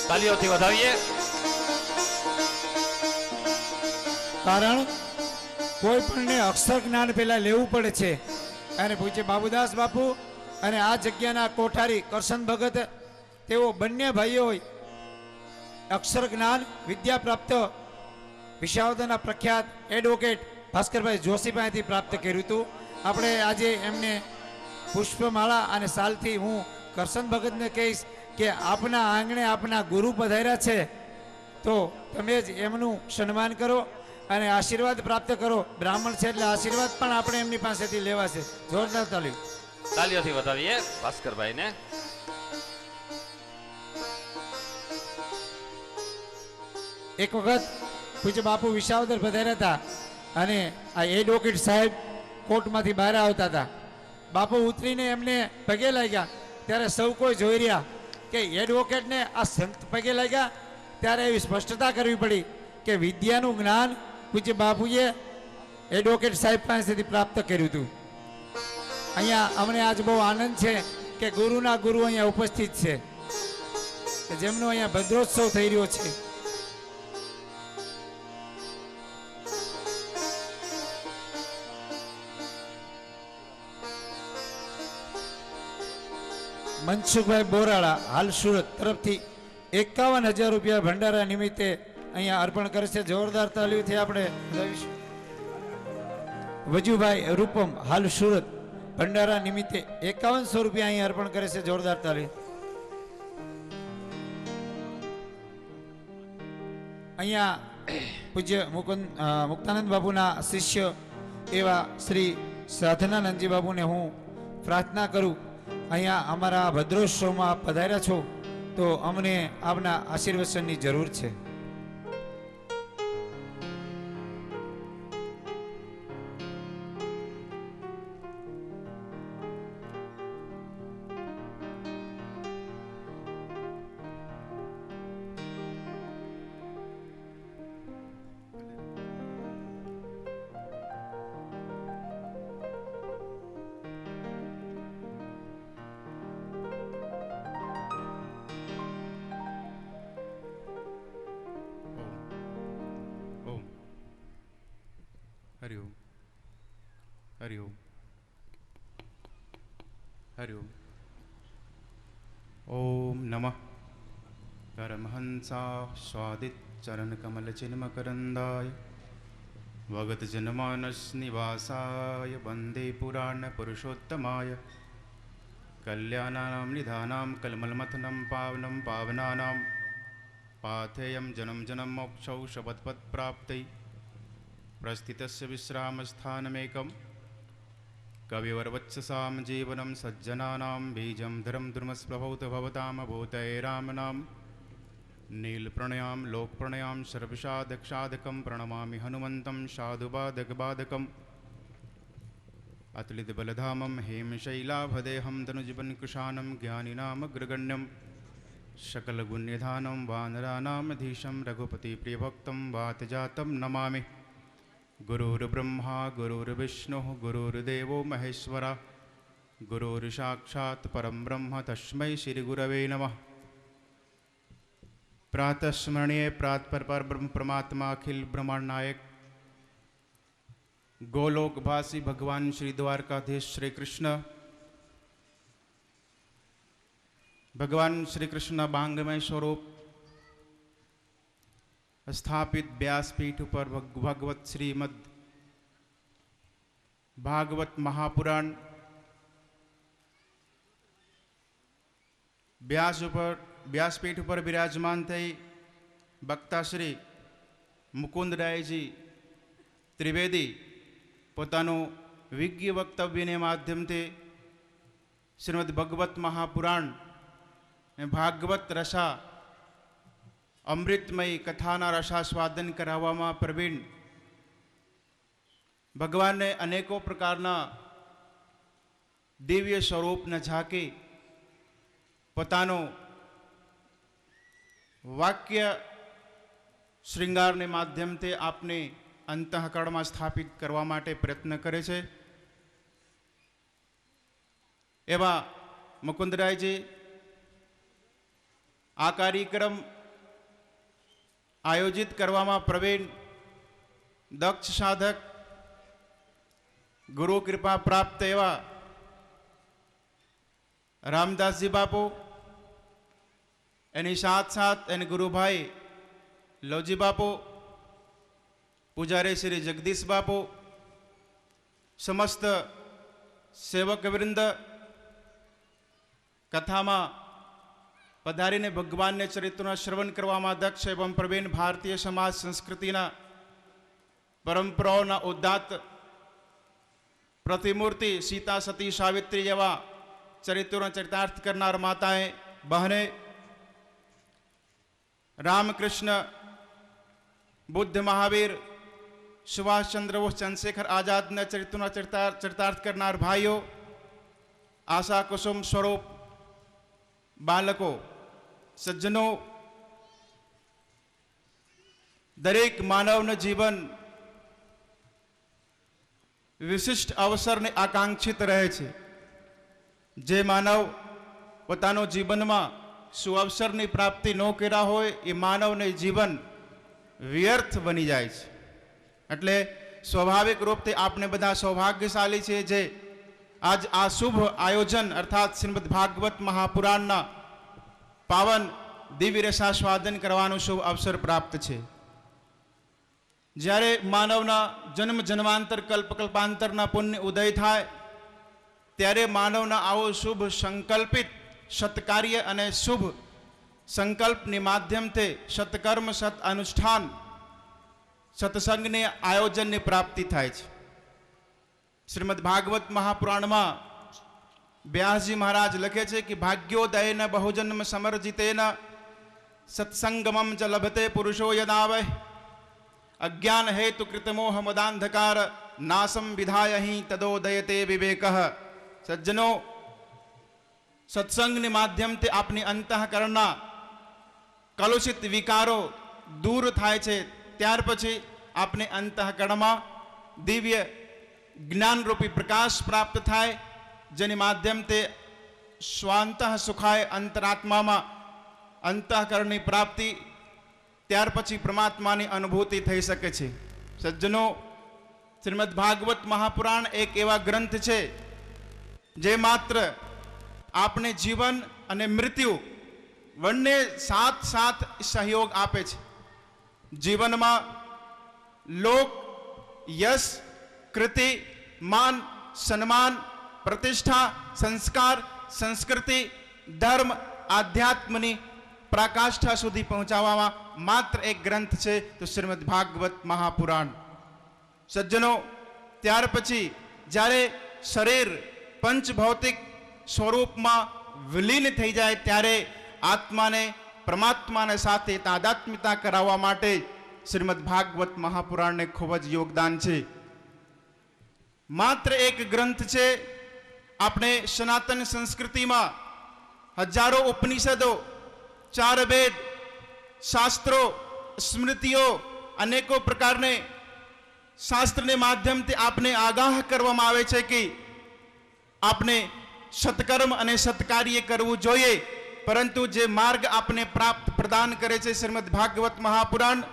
તાલીઓથી વધાવીએ. કારણ કોઈ પણને અક્ષર જ્ઞાન પહેલા લેવું પડે છે. અને પૂજ્ય બાબુદાસ બાપુ અને આ જગ્યાના કોઠારી કરશન ભગત, તેઓ બંને ભાઈઓએ અક્ષર જ્ઞાન વિદ્યા પ્રાપ્ત વિસાવદરના પ્રખ્યાત એડવોકેટ ભાસ્કરભાઈ જોશી પાસેથી પ્રાપ્ત કર્યું હતું. આપણે આજે એમને પુષ્પમાળા અને સાલથી હું કરશન ભગતને કહીશ કે આપના આંગણે આપના ગુરુ પધાર્યા છે, તો તમે જ એમનું સન્માન કરો અને આશીર્વાદ પ્રાપ્ત કરો. બ્રાહ્મણ છે એટલે આશીર્વાદ પણ આપણે એમની પાસેથી લેવા છે. જોરદાર તાલીમ. તાલીઓથી વધાવીએ ભાસ્કરભાઈને. એક વખત પૂજ્ય બાપુ વિસાવદર પધાર્યા હતા અને આ એડવોકેટ સાહેબ કોર્ટમાંથી બહાર આવતા હતા. બાપુ ઉતરીને એમને પગે લાગ્યા ત્યારે સૌ કોઈ જોઈ રહ્યા કે એડવોકેટને આ સંત પગે લાગ્યા, ત્યારે એવી સ્પષ્ટતા કરવી પડી કે વિદ્યાનું જ્ઞાન પૂજ્ય બાપુએ એડવોકેટ સાહેબ પાસેથી પ્રાપ્ત કર્યું હતું. અહીંયા અમને આજ બહુ આનંદ છે કે ગુરુના ગુરુ અહીંયા ઉપસ્થિત છે, કે જેમનો અહીંયા ભદ્રોત્સવ થઈ રહ્યો છે. મનસુખભાઈ બોરાળા હાલ સુરત તરફથી 51,000 રૂપિયા ભંડારા નિમિત્તે અહીંયા અર્પણ કરે છે. જોરદાર તાલીઓથી આપણે વધાવીશું. વજુભાઈ રૂપમ હાલ સુરત ભંડારા નિમિત્તે 5100 રૂપિયા અહીંયા અર્પણ કરે છે. જોરદાર તાલી. અહીંયા પૂજ્ય મુક્તાનંદ બાપુના શિષ્ય એવા શ્રી સાધનાનંદજી બાપુને હું પ્રાર્થના કરું, અહીંયા અમારા ભદ્રોત્સવમાં આપ પધાર્યા છો તો અમને આપના આશીર્વચનની જરૂર છે. हरि ओम हरि ओम हरि ओम. ओम नमः परमहंसा स्वादित चरण कमल चिन्म करंदाय भगत जनमानस निवासाय वंदे पुराण पुरुषोत्तमाय कल्याणानां निधानां कलमलमथनं पावनं पावनानां पाथेयं जनं जनं मोक्षौ शपथपत्प्राप्तै प्रस्थितस्य विश्रामस्थानमेकं कविवरवत्ससां जीवनं सज्जनानां बीजं धरं द्रुमस्प्रभौत भवतां भूतैरामनां नीलप्रणयां लोकप्रणयां शर्वषादक्षादकं प्रणमामि हनुमन्तं साधुबाधकबाधकम् अतुलितबलधामं हेमशैलाभदेहं तनुजवन्कुशानं ज्ञानिनामग्रगण्यं सकलगुण्यधानं वानरानामधीशं रघुपतिप्रियभक्तं वातजातं नमामि. गुरुर्ब्रह्मा गुरुर्विष्णुः गुरुर्देवो महेश्वरः गुरुर्साक्षात् परं ब्रह्म तस्मै श्रीगुरवे नमः. प्रातस्मरणीय परब्रह्म परमात्मा अखिल ब्रह्मांड नायक गोलोकभासी भगवान श्री द्वारकाधीश श्री कृष्ण भगवान श्री कृष्ण बांगमय स्वरूप स्थापित व्यासपीठ पर भगवत श्रीमद भागवत महापुराण व्यासपीठ पर विराजमान थई वक्ता श्री मुकुंदरायजी त्रिवेदी પોતાનું વિજ્ઞ વક્તવ્યને માધ્યમથી શ્રીમદ ભગવત મહાપુરાણ અને ભાગવત રસા અમૃતમય કથાના રસાસ્વાદન કરાવવામાં પ્રવીણ ભગવાનને અનેકો પ્રકારના દિવ્ય સ્વરૂપને ઝાંકી પોતાનું વાક્ય શૃંગારને માધ્યમથી આપને અંતઃકરણમાં સ્થાપિત કરવા માટે પ્રયત્ન કરે છે. એવા મુકુંદરાયજી આ કાર્યક્રમ આયોજિત કરવામાં પ્રવીણ દક્ષ સાધક ગુરુ કૃપા પ્રાપ્ત એવા રામદાસજી બાપુ, એની સાથ એને ગુરુભાઈ લવજી બાપુ, પૂજારી શ્રી જગદીશ બાપુ, સમસ્ત સેવક વૃંદ, કથામાં પધારીને ભગવાનને ચરિત્રના શ્રવણ કરવામાં દક્ષ એવં પ્રવીણ ભારતીય સમાજ સંસ્કૃતિના પરંપરાઓના ઉદ્દાત પ્રતિમૂર્તિ સીતા સતી સાવિત્રી જેવા ચરિત્રોનો ચરિતાર્થ કરનાર માતાએ, બહેને, રામકૃષ્ણ, બુદ્ધ, મહાવીર, સુભાષચંદ્ર બોઝ, ચંદ્રશેખર આઝાદના ચરિત્રોનો ચરિતાર્થ કરનાર ભાઈઓ, આશા કુસુમ સ્વરૂપ બાળકો, સજ્જનો, દરેક માનવનું જીવન વિશિષ્ટ અવસરને આકાંક્ષિત રહે છે. જે માનવ પોતાનો જીવનમાં સુઅવસરની પ્રાપ્તિ ન કર્યા હોય એ માનવને જીવન વ્યર્થ બની જાય છે. એટલે સ્વાભાવિક રૂપથી આપણે બધા સૌભાગ્યશાળી છીએ જે આજ આ શુભ આયોજન અર્થાત શ્રીમદ ભાગવત મહાપુરાણના પાવન દિવ્ય રસાસ્વાદન કરવાનો શુભ અવસર પ્રાપ્ત છે. જ્યારે માનવના જન્મ જન્માંતર કલ્પાંતરના પુણ્ય ઉદય થાય ત્યારે માનવના આવો શુભ સંકલ્પિત સત્કાર્ય અને શુભ સંકલ્પની માધ્યમથી સત્કર્મ, સત અનુષ્ઠાન, સત્સંગની આયોજનની પ્રાપ્તિ થાય છે. શ્રીમદ ભાગવત મહાપુરાણમાં વ્યાસજી મહારાજ લખે છે કે ભાગ્યોદયેન બહુજન્મ સમર્જિતેન સત્સંગમમ ચ લભતે પુરુષો યદાવય અજ્ઞાન હેતુ કૃતમોહ મદાંધકાર નાસમ વિધાય અહીં તદોદયતે વિવેક. સજ્જનો, સત્સંગની માધ્યમથી આપની અંતઃકરણના કલુષિત વિકારો દૂર થાય છે. ત્યાર પછી આપને અંતઃકરણમાં દિવ્ય જ્ઞાનરૂપી પ્રકાશ પ્રાપ્ત થાય, જેની માધ્યમથી સ્વાંતઃ સુખાય અંતરાત્મામાં અંતઃકરણની પ્રાપ્તિ, ત્યાર પછી પરમાત્માની અનુભૂતિ થઈ શકે છે. સજ્જનો, શ્રીમદ ભાગવત મહાપુરાણ એક એવા ગ્રંથ છે જે માત્ર આપને જીવન અને મૃત્યુ બંને સાથ સહયોગ આપે છે. જીવનમાં લોક, યશ, કૃતિ, માન, સન્માન, પ્રતિષ્ઠા, સંસ્કાર, સંસ્કૃતિ, ધર્મ, આધ્યાત્મની પ્રકાષ્ઠા સુધી પહોંચાડવામાં માત્ર એક ગ્રંથ છે તો શ્રીમદ ભાગવત મહાપુરાણ. સજ્જનો, ત્યાર પછી જ્યારે શરીર પંચભૌતિક સ્વરૂપમાં વિલીન થઈ જાય ત્યારે આત્માને પરમાત્માને સાથે તાદાત્મ્યતા કરાવવા માટે શ્રીમદ ભાગવત મહાપુરાણને ખૂબ જ યોગદાન છે. માત્ર એક ગ્રંથ છે. આપણે સનાતન સંસ્કૃતિમાં હજારો ઉપનિષદો, 4 વેદ, શાસ્ત્રો, સ્મૃતિઓ, અનેકો પ્રકારને શાસ્ત્રને માધ્યમથી આપને આગાહ કરવામાં આવે છે કે આપણે સત્કર્મ અને સત્કાર્ય કરવું જોઈએ. પરંતુ જે માર્ગ આપને પ્રાપ્ત પ્રદાન કરે છે શ્રીમદ ભાગવત મહાપુરાણ,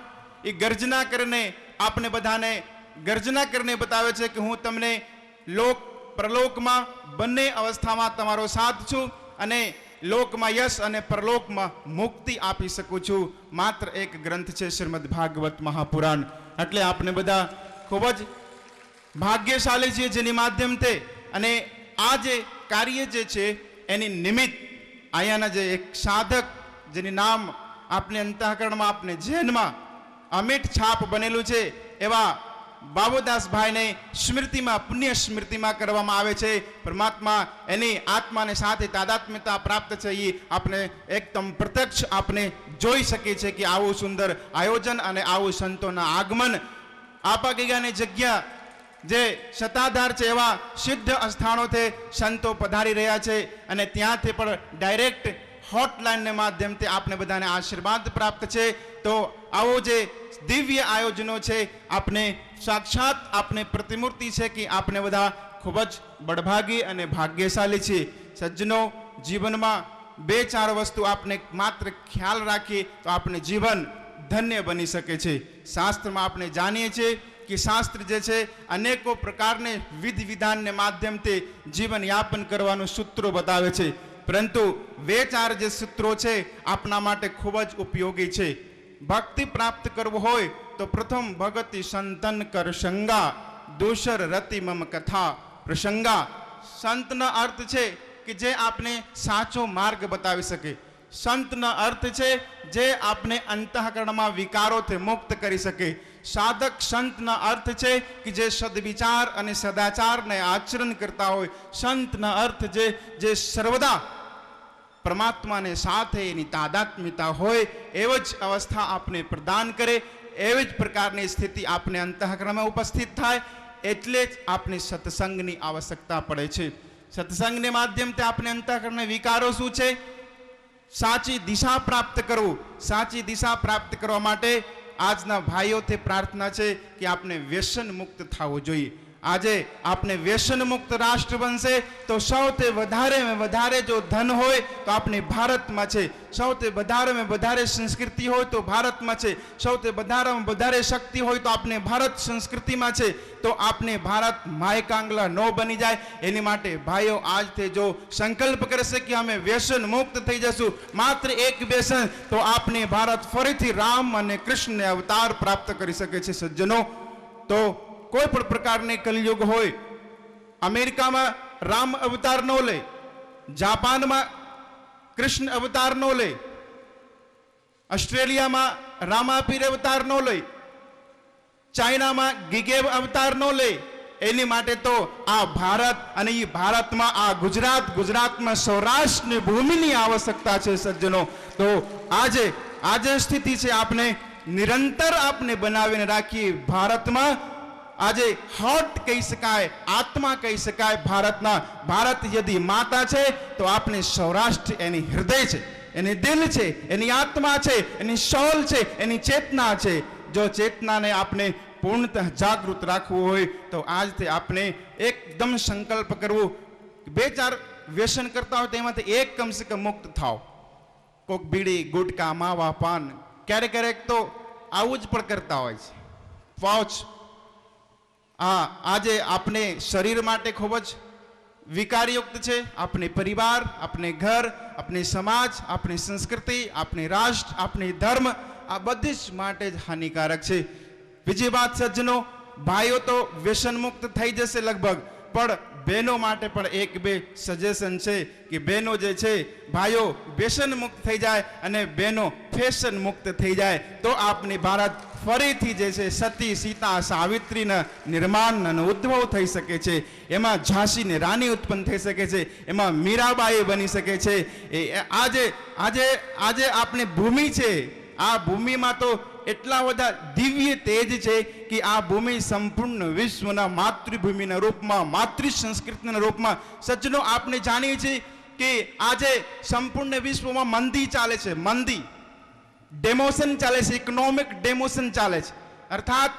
એ ગર્જના કરીને આપને બધાને ગર્જના કરીને બતાવે છે કે હું તમને લોક પરલોકમાં બંને અવસ્થામાં તમારો સાથ છું અને લોકમાં યશ અને પરલોકમાં મુક્તિ આપી શકું છું. માત્ર એક ગ્રંથ છે શ્રીમદ ભાગવત મહાપુરાણ. એટલે આપણે બધા ખૂબ જ ભાગ્યશાળી છીએ જેની માધ્યમથી અને આ જે કાર્ય જે છે એની નિમિત્ત અહીંયાના જે એક સાધક જેની નામ આપને અંતઃકરણમાં આપને જૈનમાં અમિટ છાપ બનેલું છે એવા બાબુદાસભાઈને સ્મૃતિમાં, પુણ્ય સ્મૃતિમાં કરવામાં આવે છે. પરમાત્મા એની આત્માને સાથે તાદાત્મ્યતા પ્રાપ્ત છે એ આપણે એકદમ પ્રત્યક્ષ આપણે જોઈ શકીએ છીએ કે આવું સુંદર આયોજન અને આવું સંતોના આગમન આપા ગયાની જગ્યા જે સત્તાધાર છે એવા સિદ્ધ સ્થાનોથી સંતો પધારી રહ્યા છે અને ત્યાંથી પણ ડાયરેક્ટ હોટલાઇનને માધ્યમથી આપણે બધાને આશીર્વાદ પ્રાપ્ત છે. તો આવો જે દિવ્ય આયોજનો છે આપણે સાક્ષાત આપણે પ્રતિમૂર્તિ છે કે આપણે બધા ખૂબ જ બળભાગી અને ભાગ્યશાળી છીએ. સજ્જનો, જીવનમાં 2-4 વસ્તુ આપણે માત્ર ખ્યાલ રાખીએ તો આપણે જીવન ધન્ય બની શકે છે. શાસ્ત્રમાં આપણે જાણીએ છીએ કે શાસ્ત્ર જે છે અનેકો પ્રકારને વિધિ વિધાનને માધ્યમથી જીવન યાપન કરવાનું સૂત્રો બતાવે છે, પરંતુ વેચાર જે સૂત્રો છે આપણા માટે ખૂબ જ ઉપયોગી છે. ભક્તિ પ્રાપ્ત કરવું હોય તો પ્રથમ ભગતિ સંતન કર સંગા, દોષર રતિ મમ કથા પ્રસંગા. સંતનો અર્થ છે કે જે આપને સાચો માર્ગ બતાવી શકે. સંતનો અર્થ છે જે આપને અંતઃકરણમાં વિકારોથી મુક્ત કરી શકે. સાધક સંતનો અર્થ છે કે જે સદવિચાર અને સદાચારને આચરણ કરતા હોય. સંતનો અર્થ જે સર્વદા પરમાત્માને સાથે એની તાદાત્મ્યતા હોય, એવી જ અવસ્થા આપને પ્રદાન કરે, એવી જ પ્રકારની સ્થિતિ આપને અંતઃકરણમાં ઉપસ્થિત થાય. એટલે જ આપને સત્સંગની આવશ્યકતા પડે છે. સત્સંગને માધ્યમથી આપણે અંતઃકરણના વિકારો શું છે, સાચી દિશા પ્રાપ્ત કરવું. સાચી દિશા પ્રાપ્ત કરવા માટે આજના ભાઈઓથી પ્રાર્થના છે કે આપણે વ્યસન મુક્ત થવું જોઈએ. આજે આપણે વ્યસન મુક્ત રાષ્ટ્ર બનશે તો સૌથી વધારે જો ધન હોય તો આપણે ભારતમાં છે, સૌથી વધારે સંસ્કૃતિ હોય તો ભારતમાં છે, સૌથી વધારે શક્તિ હોય તો આપણે ભારત સંસ્કૃતિમાં છે. તો આપણે ભારત માયકાંગલા ન બની જાય એની માટે ભાઈઓ આજથી જો સંકલ્પ કરશે કે અમે વ્યસન મુક્ત થઈ જશું, માત્ર એક વ્યસન, તો આપણે ભારત ફરીથી રામ અને કૃષ્ણને અવતાર પ્રાપ્ત કરી શકે છે. સજ્જનો, તો કોઈ પણ પ્રકારની કલયુગ હોય, અમેરિકામાં રામ અવતાર ન લે, જાપાનમાં કૃષ્ણ અવતાર ન લે, ઓસ્ટ્રેલિયામાં રામાપીર અવતાર ન લે, ચાઇનામાં ગીગેવ અવતાર ન લે. એની માટે તો આ ભારત અને એ ભારતમાં આ ગુજરાતમાં સૌરાષ્ટ્રની ભૂમિની આવશ્યકતા છે. સજ્જનો, તો આજે સ્થિતિ છે આપણે નિરંતર આપણે બનાવીને રાખીએ. ભારતમાં આજે હાર્ટ કહી શકાય, આત્મા કહી શકાય ભારતના. ભારત યદિ માતા છે તો આપણે સૌરાષ્ટ્ર એની હૃદય છે, એની દિલ છે, એની આત્મા છે, એની સોલ છે, એની ચેતના છે. જો ચેતનાને આપણે પૂર્ણતઃ જાગૃત રાખવું હોય તો આજથી આપણે એકદમ સંકલ્પ કરવો. 2-4 વ્યસન કરતા હોય તેમાંથી એક કમસે કમ મુક્ત થાવ. કોક બીડી, ગુટકા, માવા, પાન, ક્યારેક તો આવું જ પણ કરતા હોય છે. પાઉચ આજે આપણે શરીર માટે ખૂબ જ વિકારયુક્ત છે. આપણે પરિવાર, આપણે ઘર, આપણે સમાજ, આપણી સંસ્કૃતિ, આપણી રાષ્ટ્ર, આપણી ધર્મ, આ બધી જ માટે જ હાનિકારક છે. બીજી વાત સજ્જનો, ભાઈઓ તો વ્યસન મુક્ત થઈ જશે લગભગ, પણ બહેનો માટે પણ 1-2 સજેશન છે કે બહેનો જે છે, ભાઈઓ વ્યસન મુક્ત થઈ જાય અને બહેનો ફેશન મુક્ત થઈ જાય તો આપણી ભારત ફરીથી જે છે સતી, સીતા, સાવિત્રીના નિર્માણ અને ઉદ્ભવ થઈ શકે છે. એમાં ઝાંસીને રાણી ઉત્પન્ન થઈ શકે છે, એમાં મીરાબાઈ બની શકે છે. આજે આપણી ભૂમિ છે, આ ભૂમિમાં તો એટલા બધા દિવ્ય તેજ છે કે આ ભૂમિ સંપૂર્ણ વિશ્વના માતૃભૂમિના રૂપમાં, માતૃ સંસ્કૃતિના રૂપમાં. સજ્જનો, આપણે જાણીએ છીએ કે આજે સંપૂર્ણ વિશ્વમાં મંદી ચાલે છે. મંદી, ડેમોશન ચાલે છે, ઇકોનોમિક ડેમોશન ચાલે છે. અર્થાત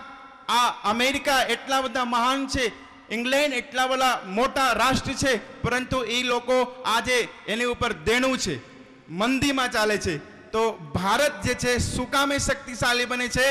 આ અમેરિકા એટલા બધા મહાન છે, ઇંગ્લેન્ડ એટલા બધા મોટા રાષ્ટ્ર છે, પરંતુ એ લોકો આજે એની ઉપર દેણું છે, મંદીમાં ચાલે છે. તો ભારત જે છે શું કામે શક્તિશાળી બને છે?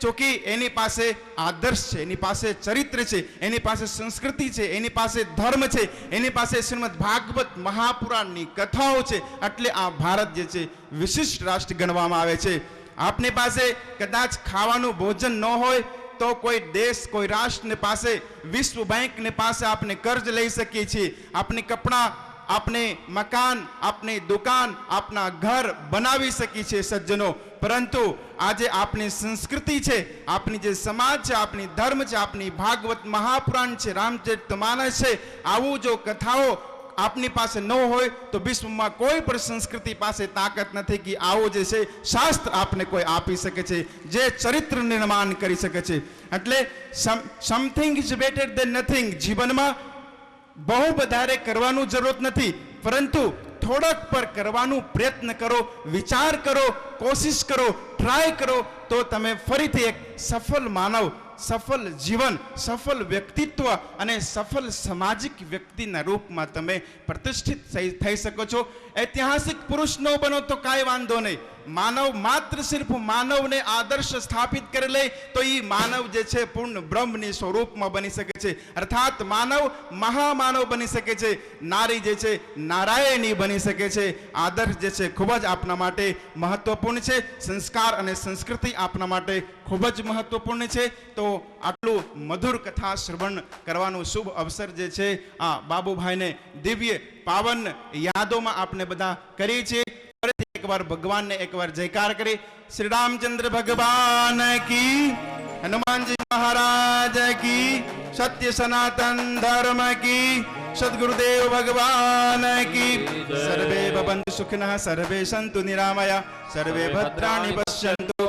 ચોકી એની પાસે આદર્શ છે, એની પાસે ચરિત્ર છે, એની પાસે સંસ્કૃતિ છે, એની પાસે ધર્મ છે, એની પાસે શ્રીમદ ભાગવત મહાપુરાણની કથાઓ છે. એટલે આ ભારત જે છે વિશિષ્ટ રાષ્ટ્ર ગણવામાં આવે છે. આપની પાસે કદાચ ખાવાનું ભોજન ન હોય તો કોઈ દેશ, કોઈ રાષ્ટ્રને પાસે, વિશ્વ બેંકને પાસે આપણે કર્જ લઈ શકીએ છીએ. આપણે કપડાં, આપણે મકાન, આપણી દુકાન, આપણા ઘર બનાવી શકીએ છીએ. સજ્જનો, પરંતુ આજે આપણી સંસ્કૃતિ છે, આપણી જે સમાજ છે, આપણી ધર્મ છે, આપણી ભાગવત મહાપુરાણ છે, રામચરિતમાનસ છે, આવું જો કથાઓ આપની પાસે ન હોય તો વિશ્વમાં કોઈ પણ સંસ્કૃતિ પાસે તાકાત નથી કે આવું જે છે શાસ્ત્ર આપને કોઈ આપી શકે છે, જે ચરિત્ર નિર્માણ કરી શકે છે. એટલે something is better than nothing. જીવનમાં બહુ વધારે કરવાનું જરૂરત નથી, પરંતુ થોડાક પર કરવાનું પ્રયત્ન કરો, વિચાર કરો, કોશિશ કરો, ટ્રાય કરો, તો તમે ફરીથી એક સફળ માનવ, સફળ જીવન, સફળ વ્યક્તિત્વ અને સફળ સામાજિક વ્યક્તિના રૂપમાં તમે પ્રતિષ્ઠિત થઈ શકો છો. ઐતિહાસિક પુરુષ ન બનો તો કાંઈ વાંધો નહીં, માનવ માત્ર સિર્ફ માનવને આદર્શ સ્થાપિત કરી લે તો એ માનવ જે છે પૂર્ણ બ્રહ્મની સ્વરૂપમાં બની શકે છે, અર્થાત માનવ મહામાનવ બની શકે છે, નારી જે છે નારાયણી બની શકે છે. આદર્શ જે છે ખૂબ જ આપના માટે મહત્વપૂર્ણ છે, સંસ્કાર અને સંસ્કૃતિ આપના માટે ખૂબ જ મહત્વપૂર્ણ છે. તો આટલું મધુર કથા શ્રવણ કરવાનું શુભ અવસર જે છે આ બાબુભાઈને દિવ્ય પાવન યાદોમાં આપણે બધા કરીએ છીએ. ફરીથી એકવાર ભગવાનને એકવાર જયકાર કરી. શ્રી રામચંદ્ર ભગવાન કી, હનુમાનજી મહારાજ કી, સત્ય સનાતન ધર્મ કી, સદગુરુદેવ ભગવાન કી. સર્વે ભવંતુ સુખિનઃ, સર્વે સંતુ નિરામયા, સર્વે ભદ્રાણિ પશ્યન્તુ.